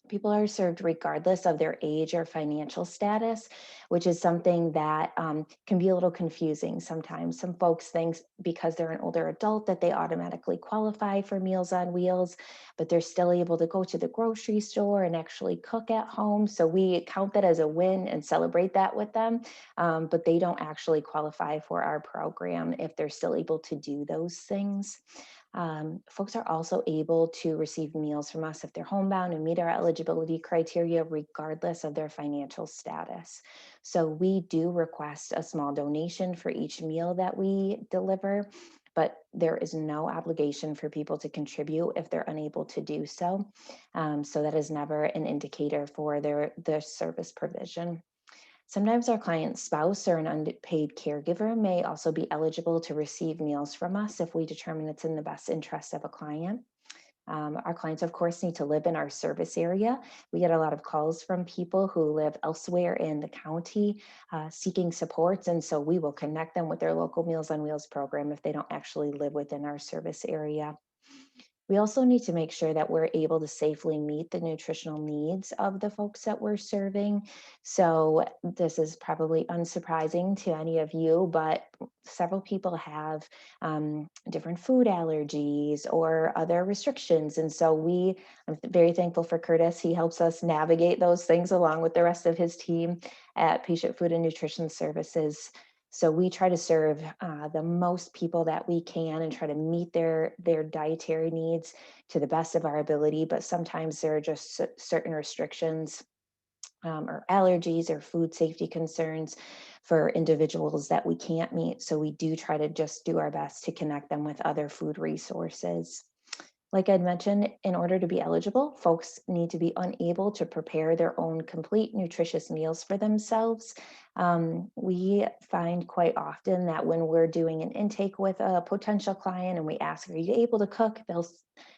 People are served regardless of their age or financial status, which is something that can be a little confusing sometimes. Some folks think because they're an older adult that they automatically qualify for Meals on Wheels, but they're still able to go to the grocery store and actually cook at home. So we count that as a win and celebrate that with them, but they don't actually qualify for our program if they're still able to do those things. Folks are also able to receive meals from us if they're homebound and meet our eligibility criteria regardless of their financial status. So we do request a small donation for each meal that we deliver, but there is no obligation for people to contribute if they're unable to do so. So that is never an indicator for their service provision. Sometimes our client's spouse or an unpaid caregiver may also be eligible to receive meals from us if we determine it's in the best interest of a client. Our clients, of course, need to live in our service area. We get a lot of calls from people who live elsewhere in the county seeking supports, and so we will connect them with their local Meals on Wheels program if they don't actually live within our service area. We also need to make sure that we're able to safely meet the nutritional needs of the folks that we're serving. So this is probably unsurprising to any of you, but several people have different food allergies or other restrictions. And so I'm very thankful for Curtis. He helps us navigate those things along with the rest of his team at Patient Food and Nutrition Services. So we try to serve the most people that we can and try to meet their dietary needs to the best of our ability. But sometimes there are just certain restrictions or allergies or food safety concerns for individuals that we can't meet. So we do try to just do our best to connect them with other food resources. Like I'd mentioned, in order to be eligible, folks need to be unable to prepare their own complete nutritious meals for themselves. We find quite often that when we're doing an intake with a potential client and we ask, are you able to cook?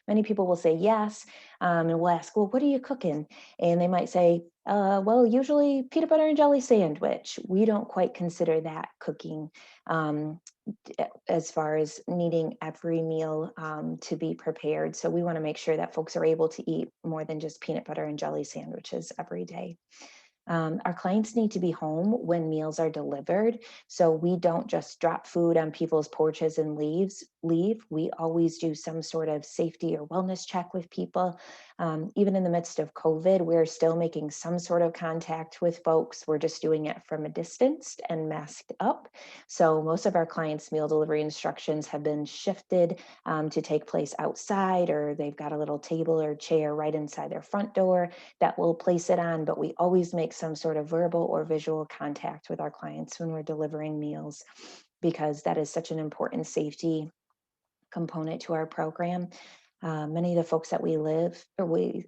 Many people will say yes. And we'll ask, well, what are you cooking? And they might say, well, usually peanut butter and jelly sandwich. We don't quite consider that cooking as far as needing every meal to be prepared. So we want to make sure that folks are able to eat more than just peanut butter and jelly sandwiches every day. Our clients need to be home when meals are delivered. So we don't just drop food on people's porches and leave. We always do some sort of safety or wellness check with people. Even in the midst of COVID, we're still making some sort of contact with folks. We're just doing it from a distance and masked up. So most of our clients' meal delivery instructions have been shifted to take place outside, or they've got a little table or chair right inside their front door that we'll place it on, but we always make some sort of verbal or visual contact with our clients when we're delivering meals, because that is such an important safety component to our program. Many of the folks that we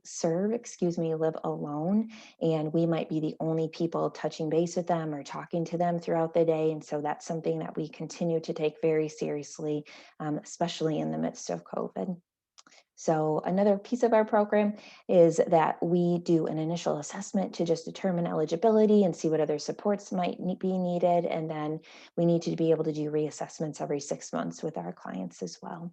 serve, live alone, and we might be the only people touching base with them or talking to them throughout the day. And so that's something that we continue to take very seriously, especially in the midst of COVID. So another piece of our program is that we do an initial assessment to just determine eligibility and see what other supports might be needed. And then we need to be able to do reassessments every 6 months with our clients as well.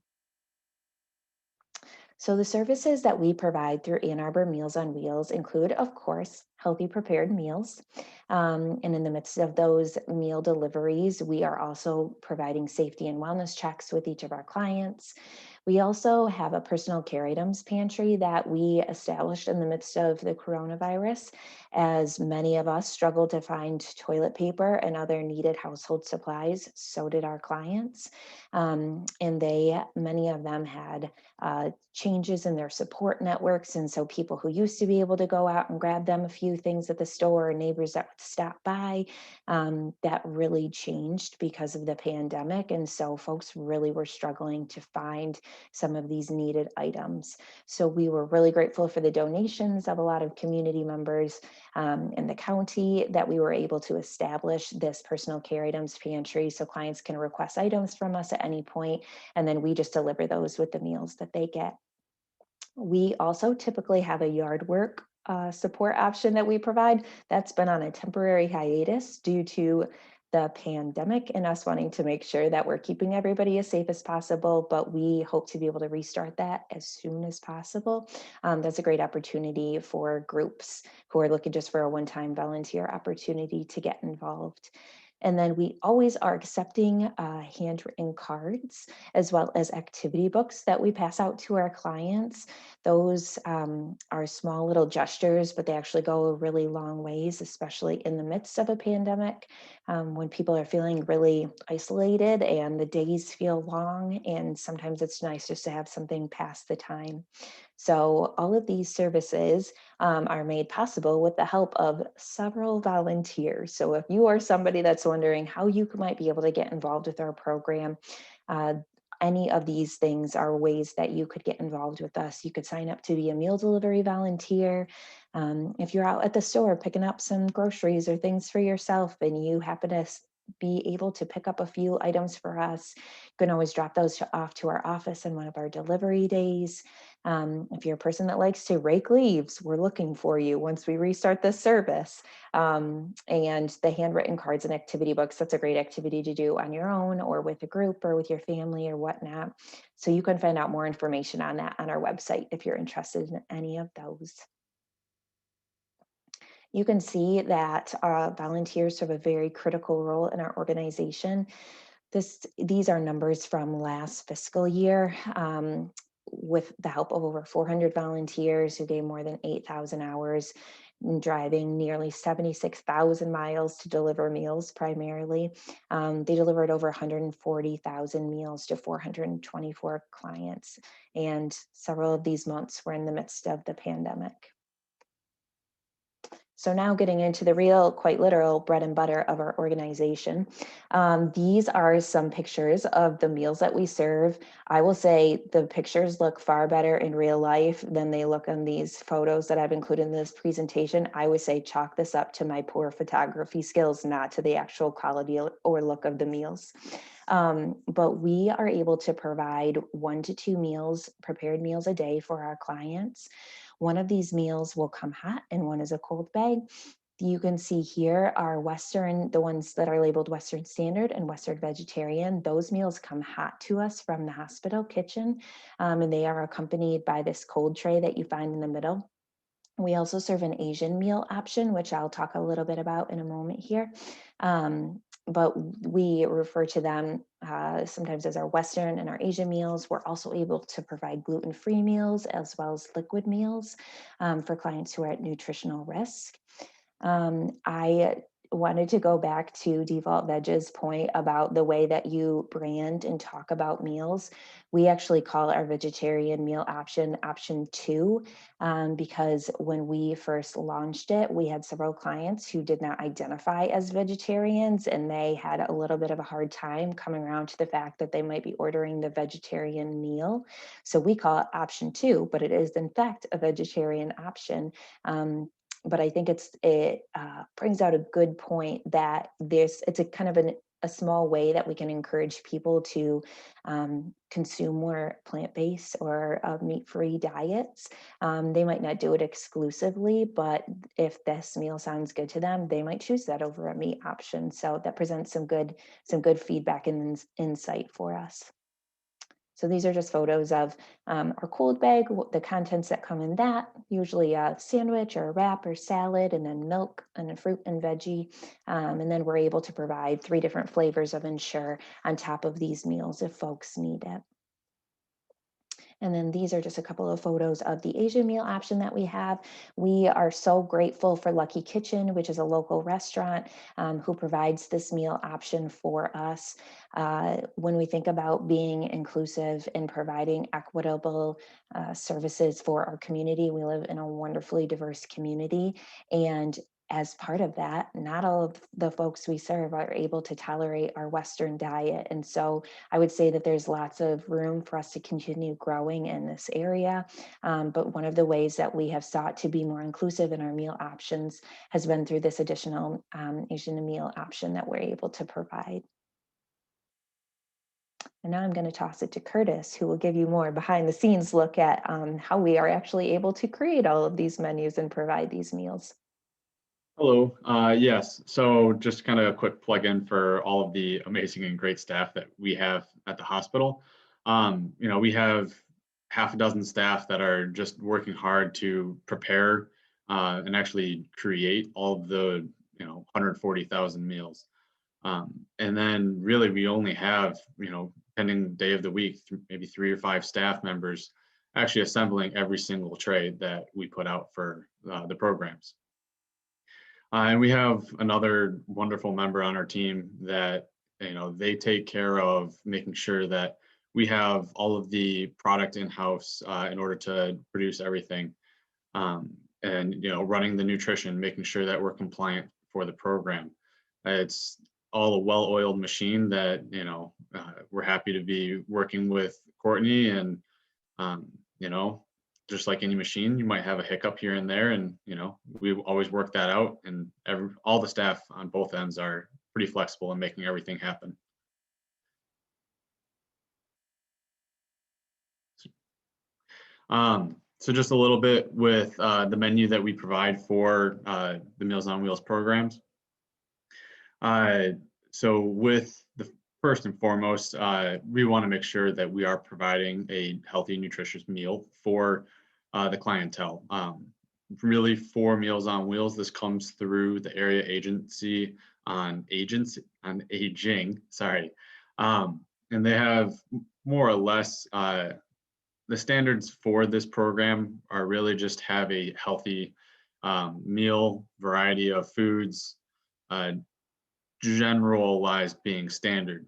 So the services that we provide through Ann Arbor Meals on Wheels include, of course, healthy prepared meals. And in the midst of those meal deliveries, we are also providing safety and wellness checks with each of our clients. We also have a personal care items pantry that we established in the midst of the coronavirus, as many of us struggled to find toilet paper and other needed household supplies. So did our clients. And many of them had changes in their support networks. And so people who used to be able to go out and grab them a few things at the store, or neighbors that would stop by, that really changed because of the pandemic. And so folks really were struggling to find some of these needed items. So we were really grateful for the donations of a lot of community members in the county that we were able to establish this personal care items pantry, so clients can request items from us at any point, and then we just deliver those with the meals that they get. We also typically have a yard work support option that we provide. That's been on a temporary hiatus due to the pandemic and us wanting to make sure that we're keeping everybody as safe as possible, but we hope to be able to restart that as soon as possible. That's a great opportunity for groups who are looking just for a one-time volunteer opportunity to get involved. And then we always are accepting handwritten cards, as well as activity books that we pass out to our clients. Those are small little gestures, but they actually go a really long ways, especially in the midst of a pandemic, when people are feeling really isolated and the days feel long, and sometimes it's nice just to have something pass the time. So all of these services are made possible with the help of several volunteers. So if you are somebody that's wondering how you might be able to get involved with our program, any of these things are ways that you could get involved with us. You could sign up to be a meal delivery volunteer. If you're out at the store picking up some groceries or things for yourself and you happen to be able to pick up a few items for us, you can always drop those off to our office on one of our delivery days. If you're a person that likes to rake leaves, we're looking for you once we restart this service. And the handwritten cards and activity books, that's a great activity to do on your own or with a group or with your family or whatnot. So you can find out more information on that on our website if you're interested in any of those. You can see that volunteers have a very critical role in our organization. These are numbers from last fiscal year, with the help of over 400 volunteers who gave more than 8,000 hours, driving nearly 76,000 miles to deliver meals primarily. They delivered over 140,000 meals to 424 clients, and several of these months were in the midst of the pandemic. So now getting into the real, quite literal bread and butter of our organization. These are some pictures of the meals that we serve. I will say the pictures look far better in real life than they look on these photos that I've included in this presentation. I would say chalk this up to my poor photography skills, not to the actual quality or look of the meals. But we are able to provide 1 to 2 meals, prepared meals a day for our clients. One of these meals will come hot and one is a cold bag. You can see here are Western, the ones that are labeled Western Standard and Western Vegetarian. Those meals come hot to us from the hospital kitchen, and they are accompanied by this cold tray that you find in the middle. We also serve an Asian meal option, which I'll talk a little bit about in a moment here. But we refer to them sometimes as our Western and our Asian meals. We're also able to provide gluten-free meals as well as liquid meals for clients who are at nutritional risk. I wanted to go back to DefaultVeg's point about the way that you brand and talk about meals. We actually call our vegetarian meal option option 2 because when we first launched it, we had several clients who did not identify as vegetarians, and they had a little bit of a hard time coming around to the fact that they might be ordering the vegetarian meal. So we call it option 2, but it is in fact a vegetarian option. But I think it brings out a good point that it's a kind of a small way that we can encourage people to consume more plant-based or meat-free diets. They might not do it exclusively, but if this meal sounds good to them, they might choose that over a meat option. So that presents some good feedback and insight for us. So these are just photos of our cold bag, the contents that come in that, usually a sandwich or a wrap or salad, and then milk and a fruit and veggie. And then we're able to provide 3 different flavors of Ensure on top of these meals if folks need it. And then these are just a couple of photos of the Asian meal option that we have. We are so grateful for Lucky Kitchen, which is a local restaurant who provides this meal option for us. When we think about being inclusive and providing equitable services for our community, we live in a wonderfully diverse community. And as part of that, not all of the folks we serve are able to tolerate our Western diet. And so I would say that there's lots of room for us to continue growing in this area. But one of the ways that we have sought to be more inclusive in our meal options has been through this additional Asian meal option that we're able to provide. And now I'm going to toss it to Curtis, who will give you more behind the scenes look at how we are actually able to create all of these menus and provide these meals. Hello. Yes. So just kind of a quick plug-in for all of the amazing and great staff that we have at the hospital. We have half a dozen staff that are just working hard to prepare and actually create all of the 140,000 meals. And then really we only have depending day of the week, maybe 3 or 5 staff members actually assembling every single tray that we put out for the programs. And we have another wonderful member on our team that, they take care of making sure that we have all of the product in-house in order to produce everything. And, running the nutrition, making sure that we're compliant for the program. It's all a well-oiled machine that, we're happy to be working with Courtney and, just like any machine, you might have a hiccup here and there, and we always work that out. And all the staff on both ends are pretty flexible in making everything happen. So just a little bit with the menu that we provide for the Meals on Wheels programs. So with the first and foremost, we want to make sure that we are providing a healthy, nutritious meal for the clientele. Really, for Meals on Wheels, this comes through the area agency on aging. Sorry, and they have more or less the standards for this program are really just have a healthy meal, variety of foods, generalized being standard.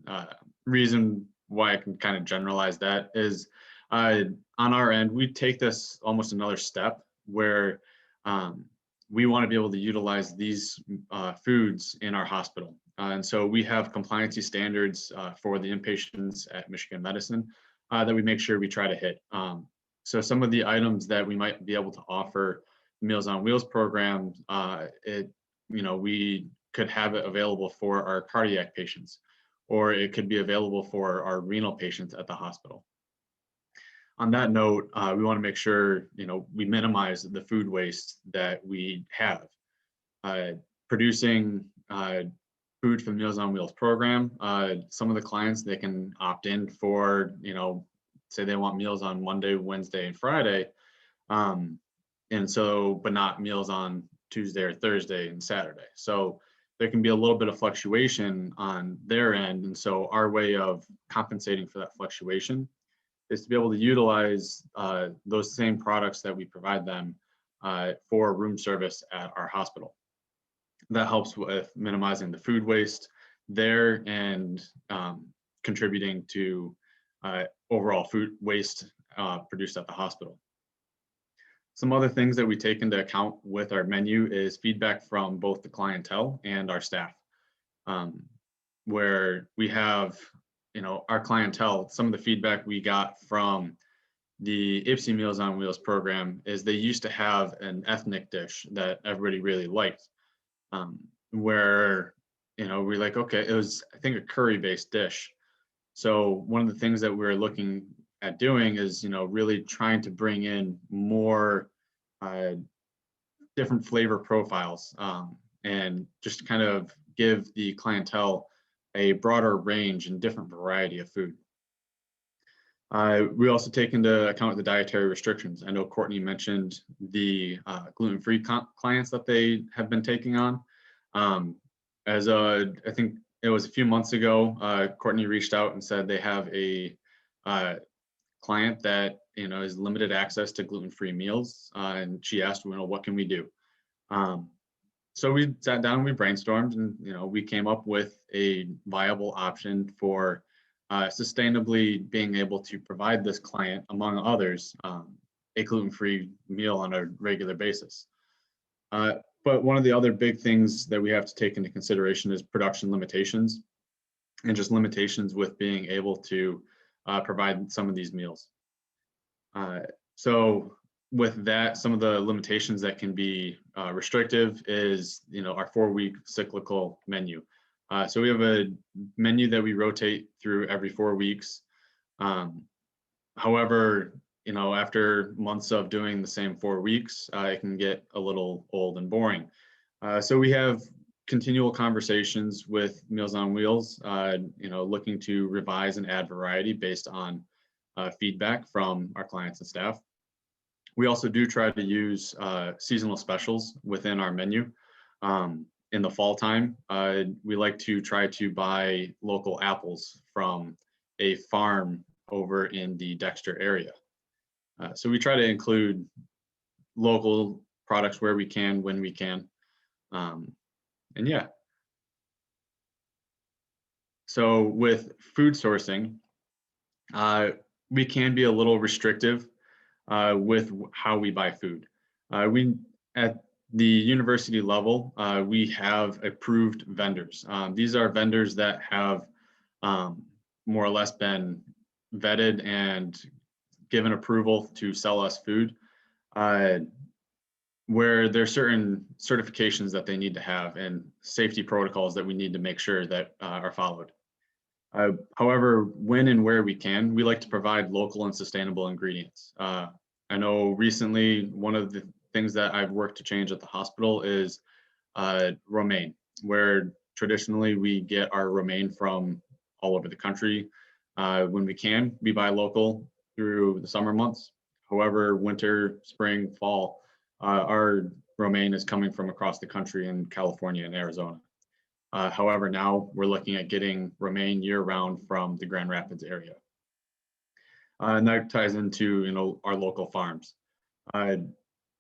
Reason why I can kind of generalize that is on our end, we take this almost another step where we want to be able to utilize these foods in our hospital. And so we have compliancy standards for the inpatients at Michigan Medicine that we make sure we try to hit. So some of the items that we might be able to offer Meals on Wheels program, we could have it available for our cardiac patients, or it could be available for our renal patients at the hospital. On that note, we want to make sure, we minimize the food waste that we have. Producing food for the Meals on Wheels program, some of the clients, they can opt in for, say they want meals on Monday, Wednesday, and Friday. But not meals on Tuesday or Thursday and Saturday. So there can be a little bit of fluctuation on their end. And so our way of compensating for that fluctuation is to be able to utilize those same products that we provide them for room service at our hospital. That helps with minimizing the food waste there and contributing to overall food waste produced at the hospital. Some other things that we take into account with our menu is feedback from both the clientele and our staff, where we have, our clientele. Some of the feedback we got from the IPSI Meals on Wheels program is they used to have an ethnic dish that everybody really liked, where, we're like, okay, it was, I think, a curry-based dish. So one of the things that we're looking at doing is, really trying to bring in more different flavor profiles and just kind of give the clientele a broader range and different variety of food. We also take into account the dietary restrictions. I know Courtney mentioned the gluten-free clients that they have been taking on. I think it was a few months ago, Courtney reached out and said they have a client that is limited access to gluten-free meals, and she asked, what can we do? So we sat down, we brainstormed, and we came up with a viable option for sustainably being able to provide this client, among others, a gluten-free meal on a regular basis. But one of the other big things that we have to take into consideration is production limitations and just limitations with being able to provide some of these meals. So with that, some of the limitations that can be restrictive is, our 4-week cyclical menu. So we have a menu that we rotate through every 4 weeks. However, after months of doing the same 4 weeks, it can get a little old and boring. So we have continual conversations with Meals on Wheels, looking to revise and add variety based on feedback from our clients and staff. We also do try to use seasonal specials within our menu. In the fall time, we like to try to buy local apples from a farm over in the Dexter area. So we try to include local products where we can, when we can. And yeah. So with food sourcing, we can be a little restrictive with how we buy food. At the university level, we have approved vendors. These are vendors that have more or less been vetted and given approval to sell us food, where there's certain certifications that they need to have and safety protocols that we need to make sure that are followed. However, when and where we can, we like to provide local and sustainable ingredients. I know recently, one of the things that I've worked to change at the hospital is romaine, where traditionally we get our romaine from all over the country. When we can, we buy local through the summer months. However, winter, spring, fall, our romaine is coming from across the country in California and Arizona. However, now we're looking at getting romaine year-round from the Grand Rapids area. And that ties into our local farms.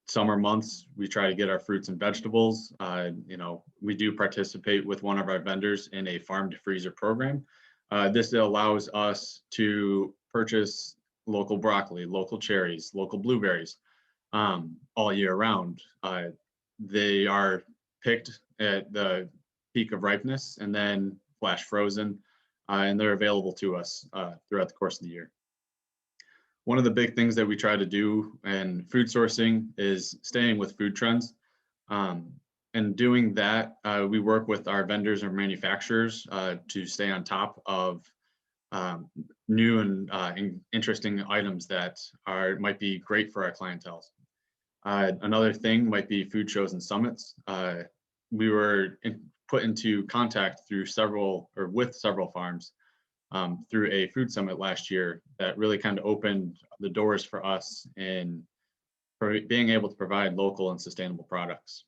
Summer months, we try to get our fruits and vegetables. We do participate with one of our vendors in a farm to freezer program. This allows us to purchase local broccoli, local cherries, local blueberries all year round. they are picked at the peak of ripeness and then flash frozen, and they're available to us throughout the course of the year. One of the big things that we try to do in food sourcing is staying with food trends. And doing that, we work with our vendors or manufacturers to stay on top of new and interesting items that might be great for our clientele. Another thing might be food shows and summits. We were put into contact through with several farms through a food summit last year that really kind of opened the doors for us in being able to provide local and sustainable products.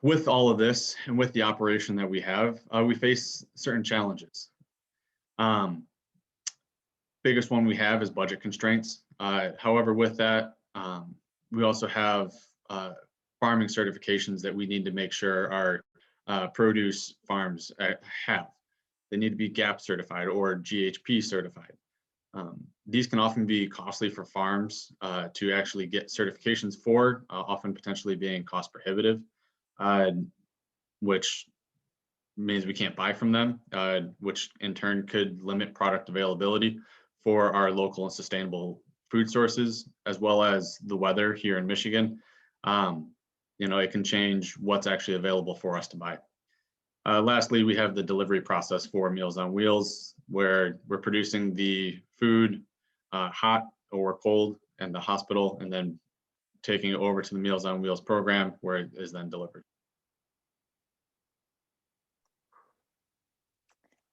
With all of this and with the operation that we have, we face certain challenges. Biggest one we have is budget constraints. However, with that, we also have farming certifications that we need to make sure our produce farms have. They need to be GAP certified or GHP certified. These can often be costly for farms to actually get certifications for, often potentially being cost prohibitive, which means we can't buy from them, which in turn could limit product availability for our local and sustainable food sources, as well as the weather here in Michigan. It can change what's actually available for us to buy. Lastly, we have the delivery process for Meals on Wheels, where we're producing the food hot or cold in the hospital, and then taking it over to the Meals on Wheels program, where it is then delivered.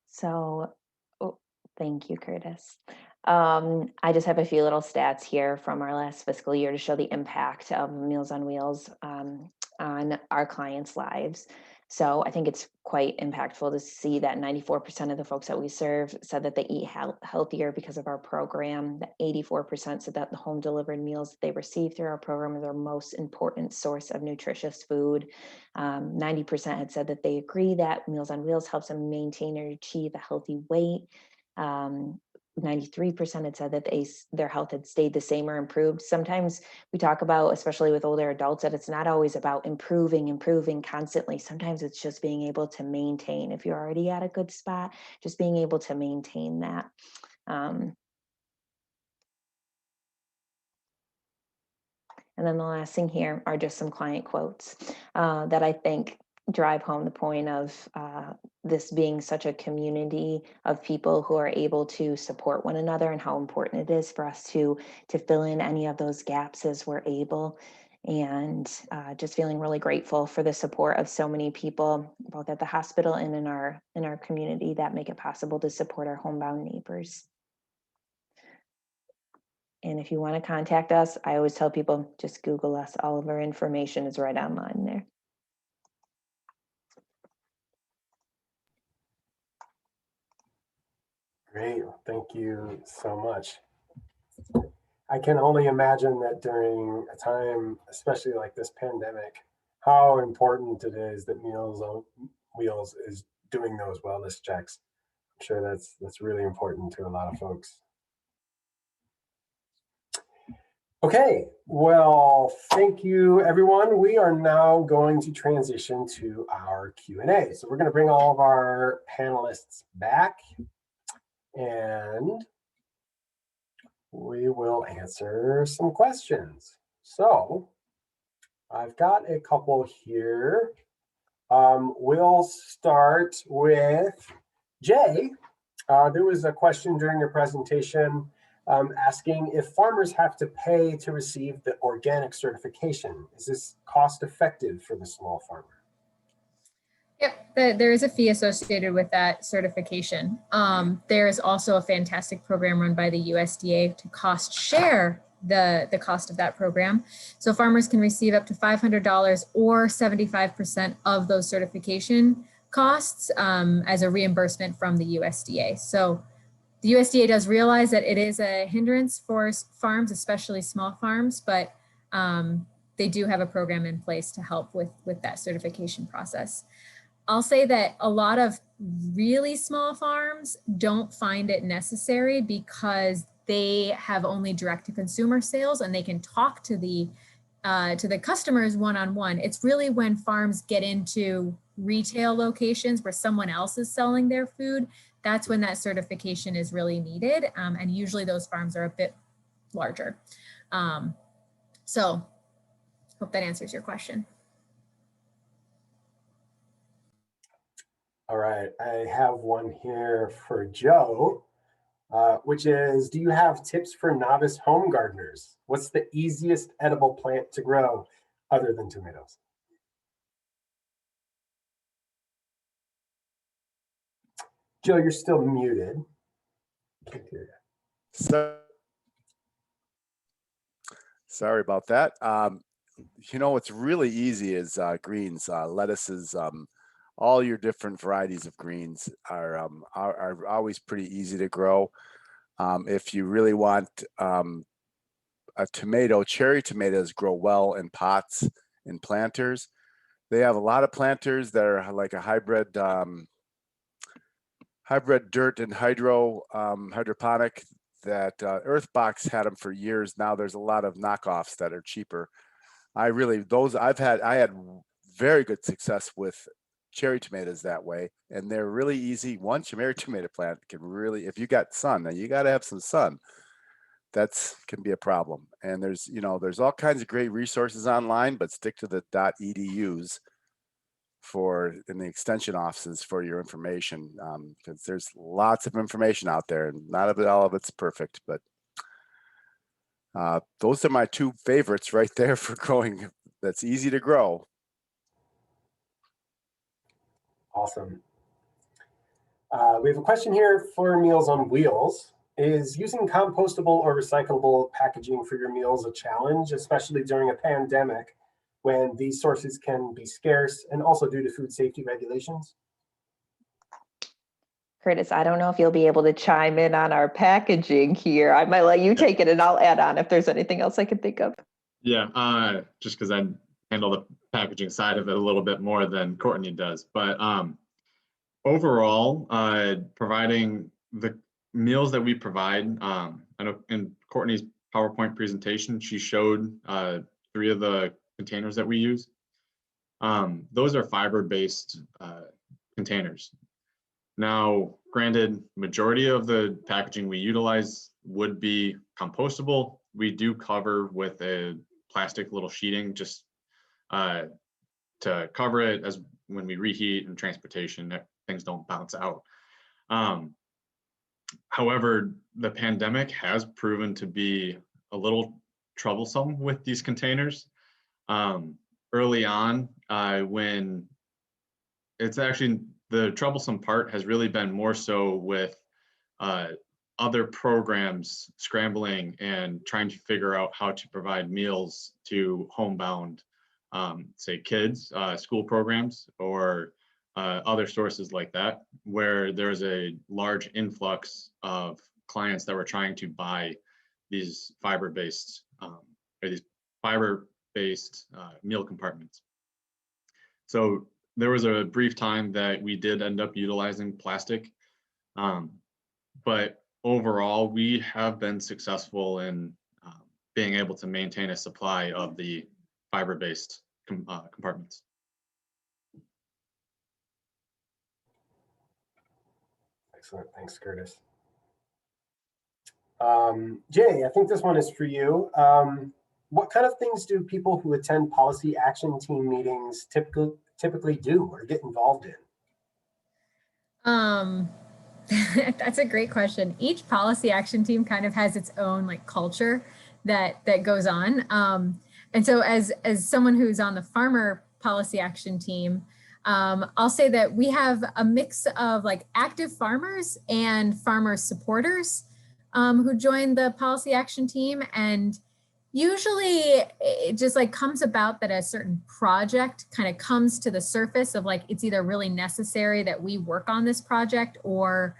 So, thank you, Curtis. I just have a few little stats here from our last fiscal year to show the impact of Meals on Wheels on our clients' lives. So I think it's quite impactful to see that 94% of the folks that we serve said that they eat healthier because of our program. That 84% said that the home delivered meals that they receive through our program are their most important source of nutritious food. 90% had said that they agree that Meals on Wheels helps them maintain or achieve a healthy weight. 93% had said that their health had stayed the same or improved. Sometimes we talk about, especially with older adults, that it's not always about improving constantly. Sometimes it's just being able to maintain. If you're already at a good spot, just being able to maintain that. And then the last thing here are just some client quotes that I think drive home the point of this being such a community of people who are able to support one another, and how important it is for us to fill in any of those gaps as we're able. And just feeling really grateful for the support of so many people, both at the hospital and in our community, that make it possible to support our homebound neighbors. And if you want to contact us, I always tell people, just Google us. All of our information is right online there. Great, thank you so much. I can only imagine that during a time, especially like this pandemic, how important it is that Meals on Wheels is doing those wellness checks. I'm sure that's really important to a lot of folks. Okay, well, thank you, everyone. We are now going to transition to our Q&A. So we're going to bring all of our panelists back, and we will answer some questions. So I've got a couple here. We'll start with Jay. There was a question during your presentation asking if farmers have to pay to receive the organic certification. Is this cost effective for the small farmer? Yep, there is a fee associated with that certification. There is also a fantastic program run by the USDA to cost share the cost of that program. So farmers can receive up to $500 or 75% of those certification costs as a reimbursement from the USDA. So the USDA does realize that it is a hindrance for farms, especially small farms, but they do have a program in place to help with that certification process. I'll say that a lot of really small farms don't find it necessary because they have only direct to consumer sales and they can talk to the customers one-on-one. It's really when farms get into retail locations where someone else is selling their food, that's when that certification is really needed. And usually those farms are a bit larger. So hope that answers your question. All right, I have one here for Joe, which is, do you have tips for novice home gardeners? What's the easiest edible plant to grow other than tomatoes? Joe, you're still muted. Can't hear you. So, sorry about that. You know, what's really easy is greens, lettuces, all your different varieties of greens are always pretty easy to grow. If you really want a tomato, cherry tomatoes grow well in pots and planters. They have a lot of planters that are like a hybrid dirt and hydroponic that Earthbox had them for years. Now there's a lot of knockoffs that are cheaper. I had very good success with cherry tomatoes that way, and they're really easy. One cherry tomato plant can really, if you got sun, now you got to have some sun. That's can be a problem. And there's all kinds of great resources online, but stick to the .edus in the extension offices for your information, because there's lots of information out there, and not all of it's perfect, but those are my two favorites right there for growing. That's easy to grow. Awesome. We have a question here for Meals on Wheels. Is using compostable or recyclable packaging for your meals a challenge, especially during a pandemic when these sources can be scarce and also due to food safety regulations? Curtis, I don't know if you'll be able to chime in on our packaging here. I might let you take it and I'll add on if there's anything else I can think of. Yeah, just because I handle the packaging side of it a little bit more than Courtney does. But overall, providing the meals that we provide, I know in Courtney's PowerPoint presentation, she showed 3 of the containers that we use. Those are fiber-based containers. Now, granted, majority of the packaging we utilize would be compostable. We do cover with a plastic little sheeting just to cover it as when we reheat and transportation, that things don't bounce out. However, the pandemic has proven to be a little troublesome with these containers. Early on, when it's actually the troublesome part has really been more so with other programs scrambling and trying to figure out how to provide meals to homebound, say kids, school programs, or other sources like that, where there's a large influx of clients that were trying to buy these fiber-based meal compartments. So there was a brief time that we did end up utilizing plastic, but overall we have been successful in being able to maintain a supply of the fiber-based compartments. Excellent, thanks, Curtis. Jay, I think this one is for you. What kind of things do people who attend policy action team meetings typically do or get involved in? That's a great question. Each policy action team kind of has its own like culture that goes on. And so as someone who's on the farmer policy action team, I'll say that we have a mix of like active farmers and farmer supporters who join the policy action team. And usually it just like comes about that a certain project kind of comes to the surface of like, it's either really necessary that we work on this project or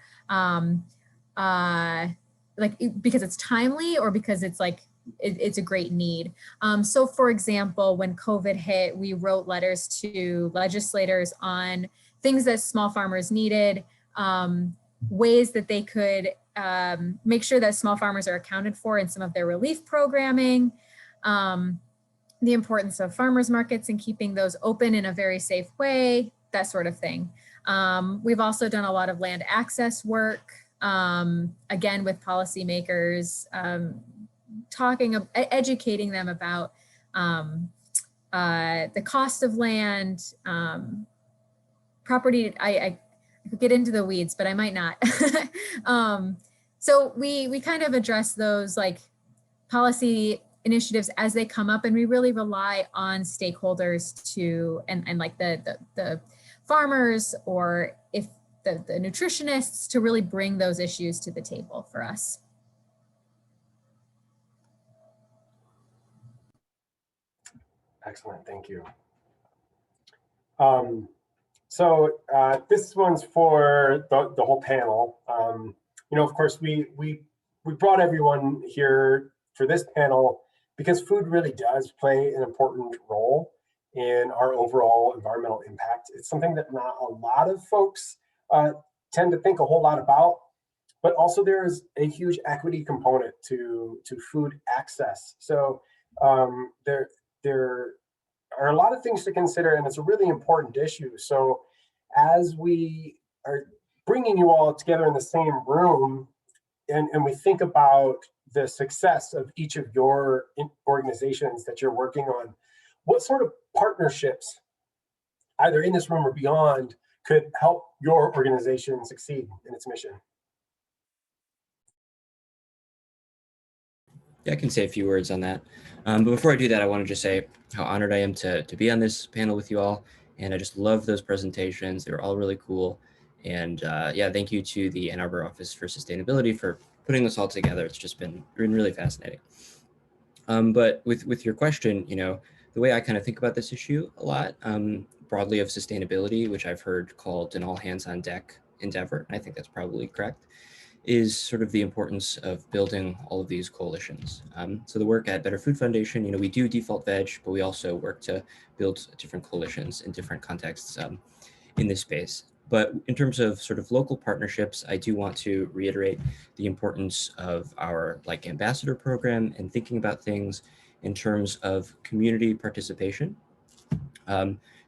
because it's timely or because it's like, it's a great need. So for example, when COVID hit, we wrote letters to legislators on things that small farmers needed. ways that they could make sure that small farmers are accounted for in some of their relief programming, the importance of farmers markets and keeping those open in a very safe way, that sort of thing. We've also done a lot of land access work, again, with policymakers, educating them about the cost of land, property. I could get into the weeds, but I might not. So we kind of address those like policy initiatives as they come up, and we really rely on stakeholders to, and like the farmers, or if the nutritionists, to really bring those issues to the table for us. Excellent, thank you. So this one's for the whole panel. You know, of course, we brought everyone here for this panel because food really does play an important role in our overall environmental impact. It's something that not a lot of folks tend to think a whole lot about, but also there's a huge equity component to food access. So there are a lot of things to consider, and it's a really important issue. So as we are bringing you all together in the same room, and we think about the success of each of your organizations that you're working on, what sort of partnerships, either in this room or beyond, could help your organization succeed in its mission? Yeah, I can say a few words on that. But before I do that, I want to just say how honored I am to be on this panel with you all. And I just love those presentations. They were all really cool. And yeah, thank you to the Ann Arbor Office for Sustainability for putting this all together. It's just been really fascinating. But with your question, you know, the way I kind of think about this issue a lot, broadly of sustainability, which I've heard called an all hands on deck endeavor, and I think that's probably correct, is sort of the importance of building all of these coalitions. So the work at Better Food Foundation, you know, we do DefaultVeg, but we also work to build different coalitions in different contexts in this space. But in terms of sort of local partnerships, I do want to reiterate the importance of our like ambassador program and thinking about things in terms of community participation.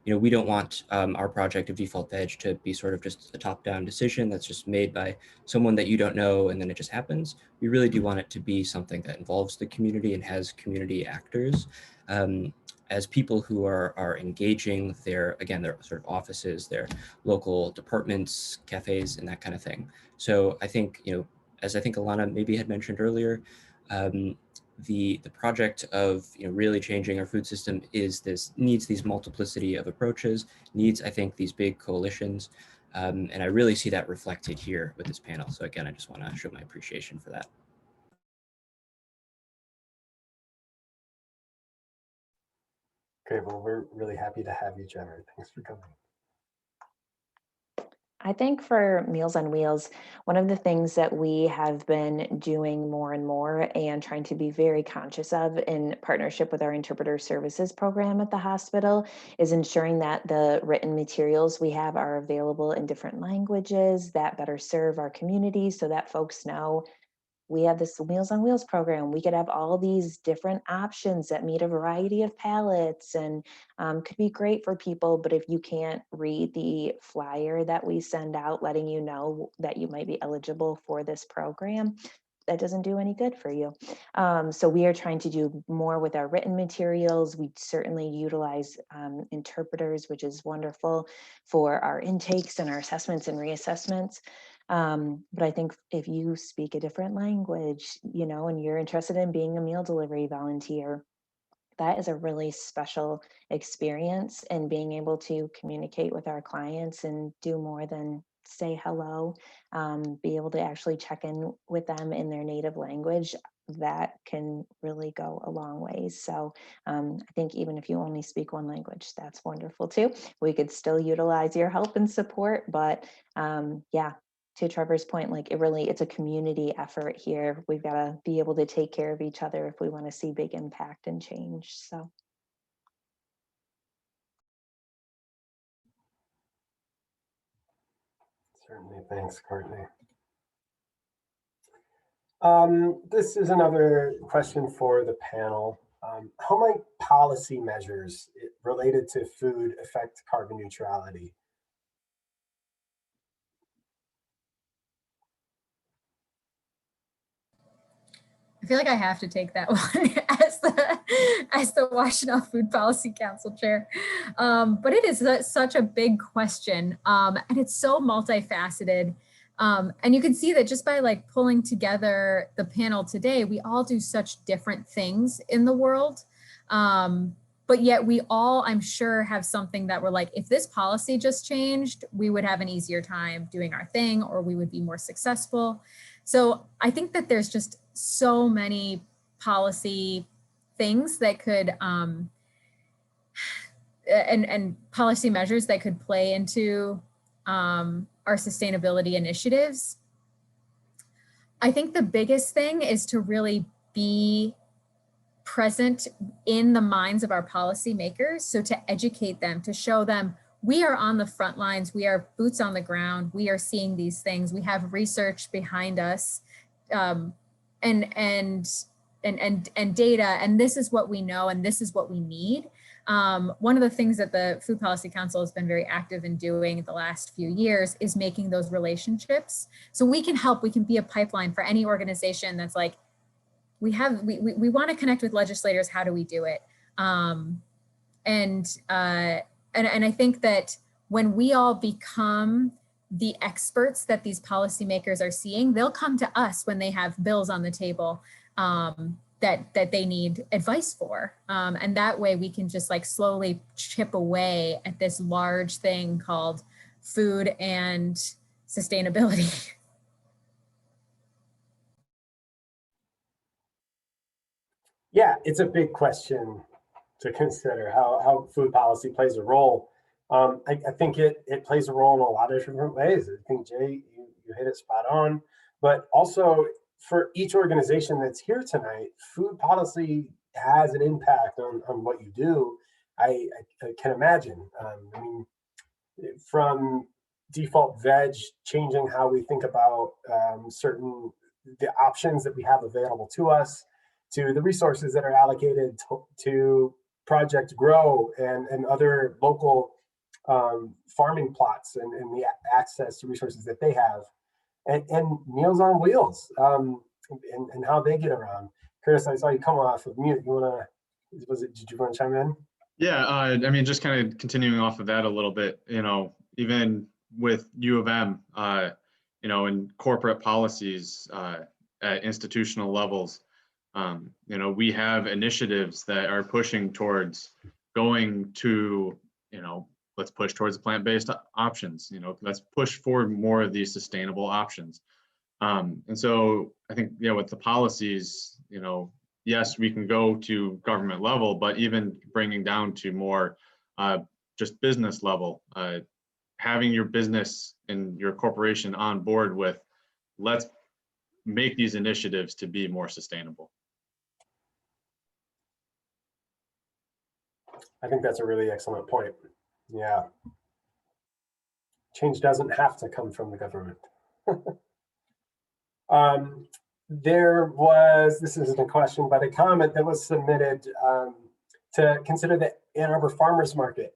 You know, we don't want our project of DefaultVeg to be sort of just a top-down decision that's just made by someone that you don't know and then it just happens. We really do want it to be something that involves the community and has community actors as people who are engaging their sort of offices, their local departments, cafes, and that kind of thing. So I think, you know, as I think Ilana maybe had mentioned earlier, the project of, you know, really changing our food system needs these multiplicity of approaches, needs, I think, these big coalitions. And I really see that reflected here with this panel. So again, I just want to show my appreciation for that. Okay, well, we're really happy to have you, Trevor. Thanks for coming. I think for Meals on Wheels, one of the things that we have been doing more and more and trying to be very conscious of in partnership with our interpreter services program at the hospital is ensuring that the written materials we have are available in different languages that better serve our community, so that folks know we have this Meals on Wheels program. We could have all these different options that meet a variety of palates and could be great for people. But if you can't read the flyer that we send out letting you know that you might be eligible for this program, that doesn't do any good for you. So we are trying to do more with our written materials. We certainly utilize interpreters, which is wonderful for our intakes and our assessments and reassessments. But I think if you speak a different language, you know, and you're interested in being a meal delivery volunteer, that is a really special experience, and being able to communicate with our clients and do more than say hello, be able to actually check in with them in their native language, that can really go a long ways. So I think even if you only speak one language, that's wonderful too. We could still utilize your help and support, but yeah, to Trevor's point, like it's a community effort here. We've got to be able to take care of each other if we want to see big impact and change. So. Certainly, thanks, Courtney. This is another question for the panel. How might policy measures related to food affect carbon neutrality? I feel like I have to take that one as the Washtenaw Food Policy Council chair. But it is such a big question, and it's so multifaceted. And you can see that just by like pulling together the panel today, we all do such different things in the world. But yet we all, I'm sure, have something that we're like, if this policy just changed, we would have an easier time doing our thing, or we would be more successful. So I think that there's just so many policy things that could, and policy measures that could play into our sustainability initiatives. I think the biggest thing is to really be present in the minds of our policymakers. So to educate them, to show them we are on the front lines, we are boots on the ground, we are seeing these things, we have research behind us, and data, and this is what we know, and this is what we need. One of the things that the Food Policy Council has been very active in doing the last few years is making those relationships. So we can help, we can be a pipeline for any organization that's like, we want to connect with legislators, how do we do it? And I think that when we all become the experts that these policymakers are seeing, they'll come to us when they have bills on the table that they need advice for. And that way we can just like slowly chip away at this large thing called food and sustainability. Yeah, it's a big question to consider how food policy plays a role. I think it plays a role in a lot of different ways. I think, Jay, you hit it spot on. But also, for each organization that's here tonight, food policy has an impact on what you do. I can imagine. I mean, from DefaultVeg changing how we think about the options that we have available to us, to the resources that are allocated to Project Grow and other local farming plots and the access to resources that they have, and Meals on Wheels and how they get around. Curtis, I saw you come off of mute. Did you want to chime in? Yeah, I mean, just kind of continuing off of that a little bit, even with U of M, in corporate policies at institutional levels, we have initiatives that are pushing towards going to, let's push towards plant-based options, let's push for more of these sustainable options. And so I think, with the policies, yes, we can go to government level, but even bringing down to more just business level, having your business and your corporation on board with, let's make these initiatives to be more sustainable. I think that's a really excellent point. Yeah. Change doesn't have to come from the government. This isn't a question, but a comment that was submitted to consider the Ann Arbor Farmers Market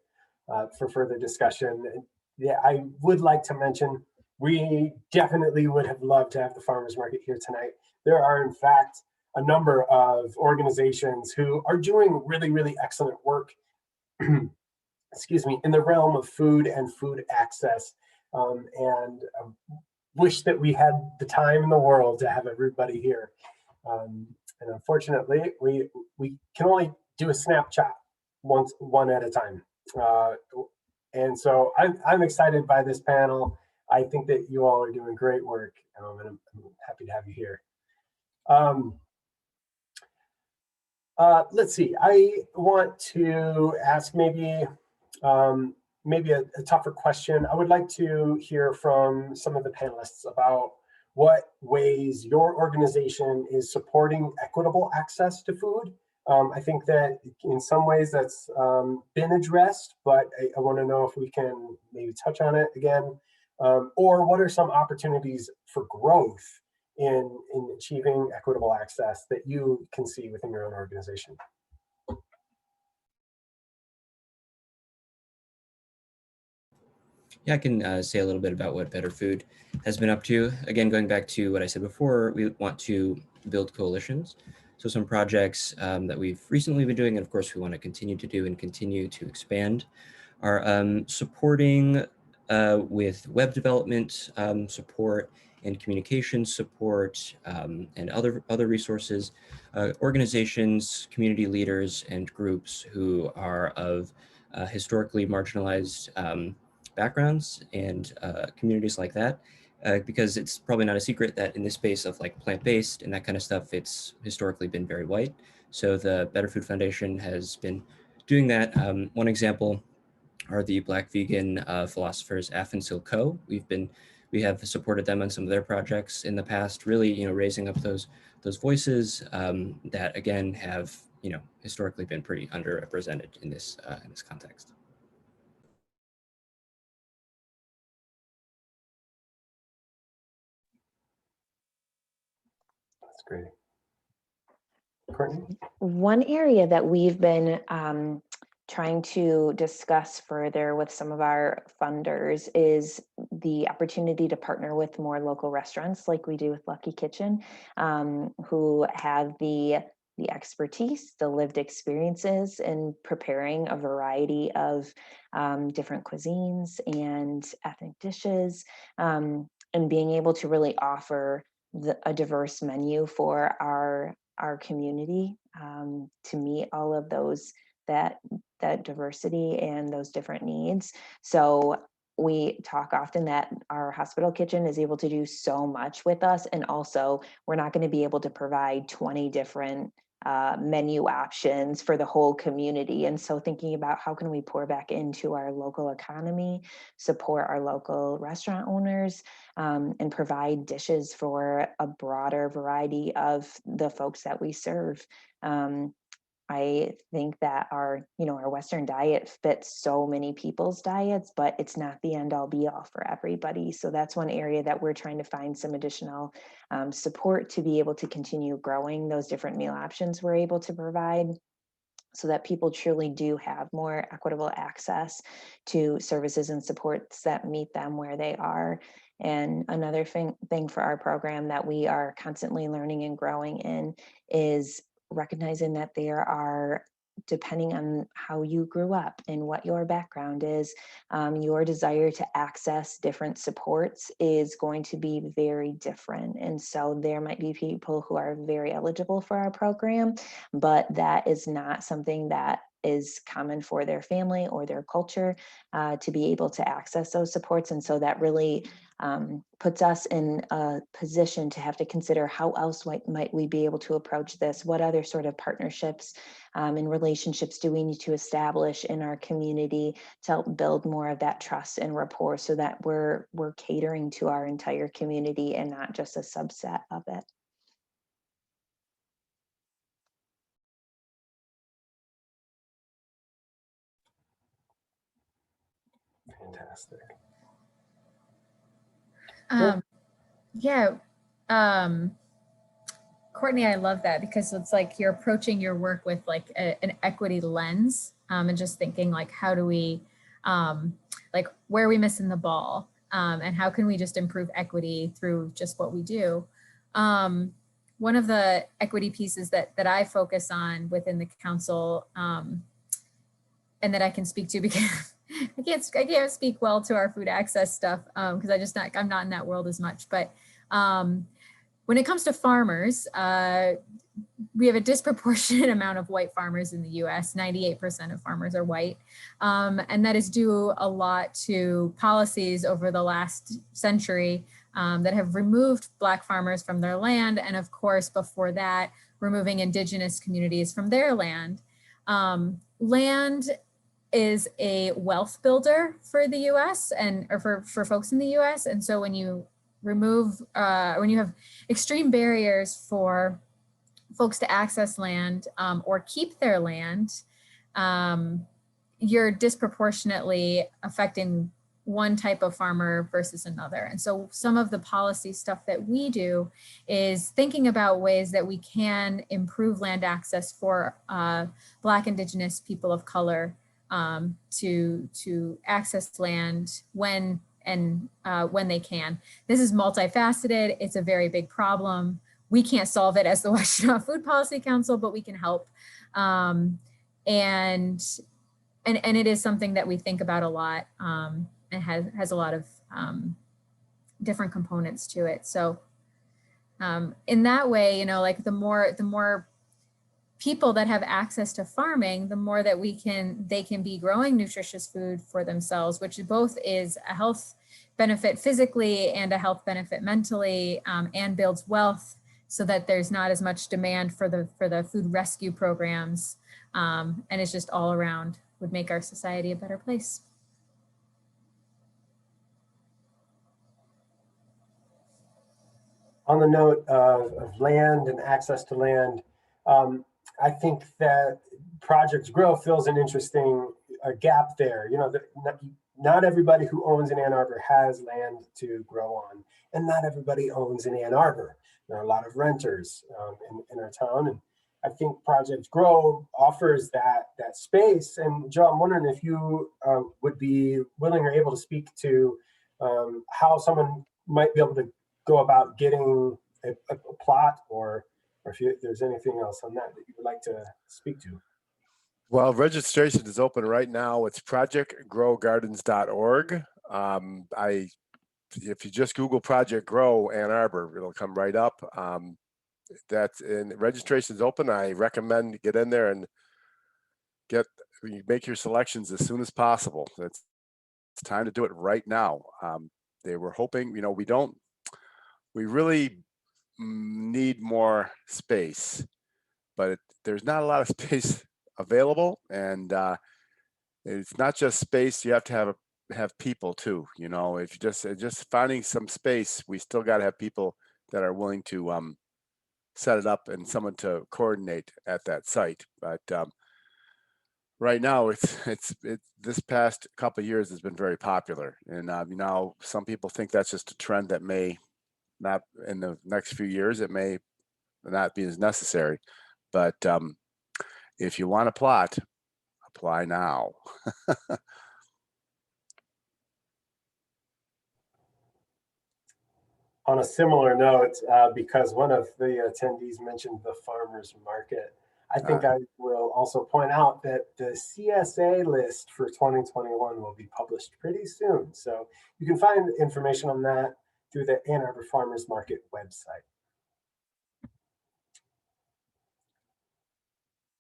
for further discussion. Yeah, I would like to mention, we definitely would have loved to have the Farmers Market here tonight. There are, in fact, a number of organizations who are doing really, really excellent work, excuse me, in the realm of food and food access. And wish that we had the time in the world to have everybody here. And unfortunately, we can only do a snapshot one at a time. And so I'm excited by this panel. I think that you all are doing great work, and I'm happy to have you here. Let's see, I want to ask maybe a tougher question. I would like to hear from some of the panelists about what ways your organization is supporting equitable access to food. I think that in some ways that's been addressed, but I want to know if we can maybe touch on it again, or what are some opportunities for growth in achieving equitable access that you can see within your own organization? Yeah, I can say a little bit about what Better Food has been up to. Again, going back to what I said before, we want to build coalitions. So some projects that we've recently been doing, and of course we want to continue to do and continue to expand, are supporting with web development support and communication support and other resources, organizations, community leaders, and groups who are of historically marginalized backgrounds and communities like that. Because it's probably not a secret that in this space of like plant-based and that kind of stuff, it's historically been very white. So the Better Food Foundation has been doing that. One example are the Black vegan philosophers Af and Silco. We have supported them on some of their projects in the past, really, raising up those voices that again have, historically been pretty underrepresented in this context. That's great. Courtney? One area that we've been trying to discuss further with some of our funders is the opportunity to partner with more local restaurants like we do with Lucky Kitchen, who have the expertise, the lived experiences in preparing a variety of different cuisines and ethnic dishes, and being able to really offer a diverse menu for our community to meet all of those that diversity and those different needs. So we talk often that our hospital kitchen is able to do so much with us, and also we're not going to be able to provide 20 different menu options for the whole community. And so thinking about how can we pour back into our local economy, support our local restaurant owners, and provide dishes for a broader variety of the folks that we serve. I think that our Western diet fits so many people's diets, but it's not the end all be all for everybody. So that's one area that we're trying to find some additional support to be able to continue growing those different meal options we're able to provide, so that people truly do have more equitable access to services and supports that meet them where they are. And another thing for our program that we are constantly learning and growing in is recognizing that there are, depending on how you grew up and what your background is, your desire to access different supports is going to be very different. And so there might be people who are very eligible for our program, but that is not something that is common for their family or their culture to be able to access those supports. And so that really puts us in a position to have to consider how else might we be able to approach this? What other sort of partnerships and relationships do we need to establish in our community to help build more of that trust and rapport, so that we're catering to our entire community and not just a subset of it? Fantastic. Yeah. Courtney, I love that, because it's like you're approaching your work with like an equity lens, and just thinking like, how do we, like, where are we missing the ball? And how can we just improve equity through just what we do? One of the equity pieces that I focus on within the council, and that I can speak to, because I can't speak well to our food access stuff, because I'm not in that world as much. But when it comes to farmers, we have a disproportionate amount of white farmers in the US. 98% of farmers are white. And that is due a lot to policies over the last century that have removed Black farmers from their land. And of course, before that, removing indigenous communities from their land. Land is a wealth builder for the US or for folks in the US. And so when you remove, when you have extreme barriers for folks to access land or keep their land, you're disproportionately affecting one type of farmer versus another. And so some of the policy stuff that we do is thinking about ways that we can improve land access for Black, Indigenous, people of color to access land when they can. This is multifaceted. It's a very big problem. We can't solve it as the Washtenaw Food Policy Council, but we can help. And it is something that we think about a lot, and has a lot of different components to it. So in that way, you know, like the more people that have access to farming, the more that they can be growing nutritious food for themselves, which both is a health benefit physically and a health benefit mentally, and builds wealth so that there's not as much demand for the food rescue programs. And it's just all around would make our society a better place. On the note of land and access to land, I think that Project Grow fills an interesting gap there. You know, not everybody who owns in Ann Arbor has land to grow on, and not everybody owns in Ann Arbor. There are a lot of renters in our town, and I think Project Grow offers that space. And Joe, I'm wondering if you would be willing or able to speak to how someone might be able to go about getting a plot, or if there's anything else on that you would like to speak to. Well, registration is open right now. It's projectgrowgardens.org. If you just Google Project Grow Ann Arbor, it'll come right up. Registration is open. I recommend get in there and make your selections as soon as possible. It's time to do it right now. They were hoping, you know, we really need more space, but there's not a lot of space available, and it's not just space. You have to have people too. You know, if you just finding some space, we still got to have people that are willing to set it up and someone to coordinate at that site. But right now, this past couple of years has been very popular, and you know, some people think that's just a trend that may not in the next few years. It may not be as necessary, but if you want a plot, apply now. On a similar note, because one of the attendees mentioned the farmers market, I think I will also point out that the CSA list for 2021 will be published pretty soon. So you can find information on that through the Ann Arbor Farmers Market website.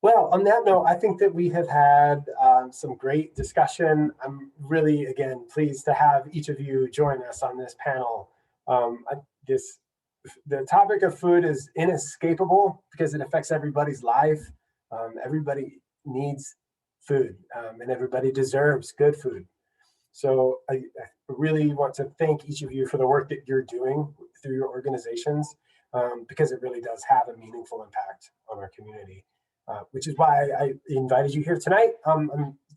Well, on that note, I think that we have had some great discussion. I'm really, again, pleased to have each of you join us on this panel. The topic of food is inescapable because it affects everybody's life. Everybody needs food, and everybody deserves good food. So I really want to thank each of you for the work that you're doing through your organizations, because it really does have a meaningful impact on our community, which is why I invited you here tonight.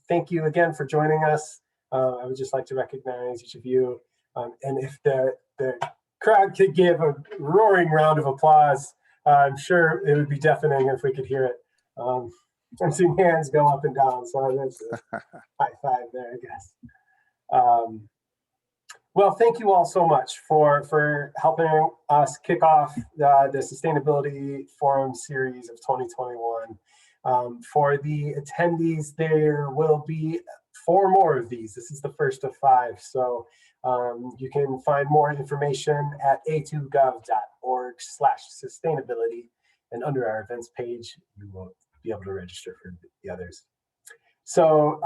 Thank you again for joining us. I would just like to recognize each of you. And if the crowd could give a roaring round of applause, I'm sure it would be deafening if we could hear it. I'm seeing hands go up and down, so that's a high five there, I guess. Well, thank you all so much for helping us kick off the Sustainability Forum series of 2021. For the attendees, there will be 4 more of these. This is the first of 5. So you can find more information at a2gov.org/sustainability. And under our events page, you will be able to register for the others. So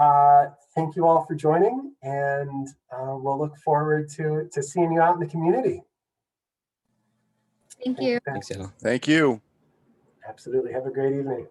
thank you all for joining, and we'll look forward to seeing you out in the community. Thank you. Thanks, Ilana. Thank you. Absolutely. Have a great evening.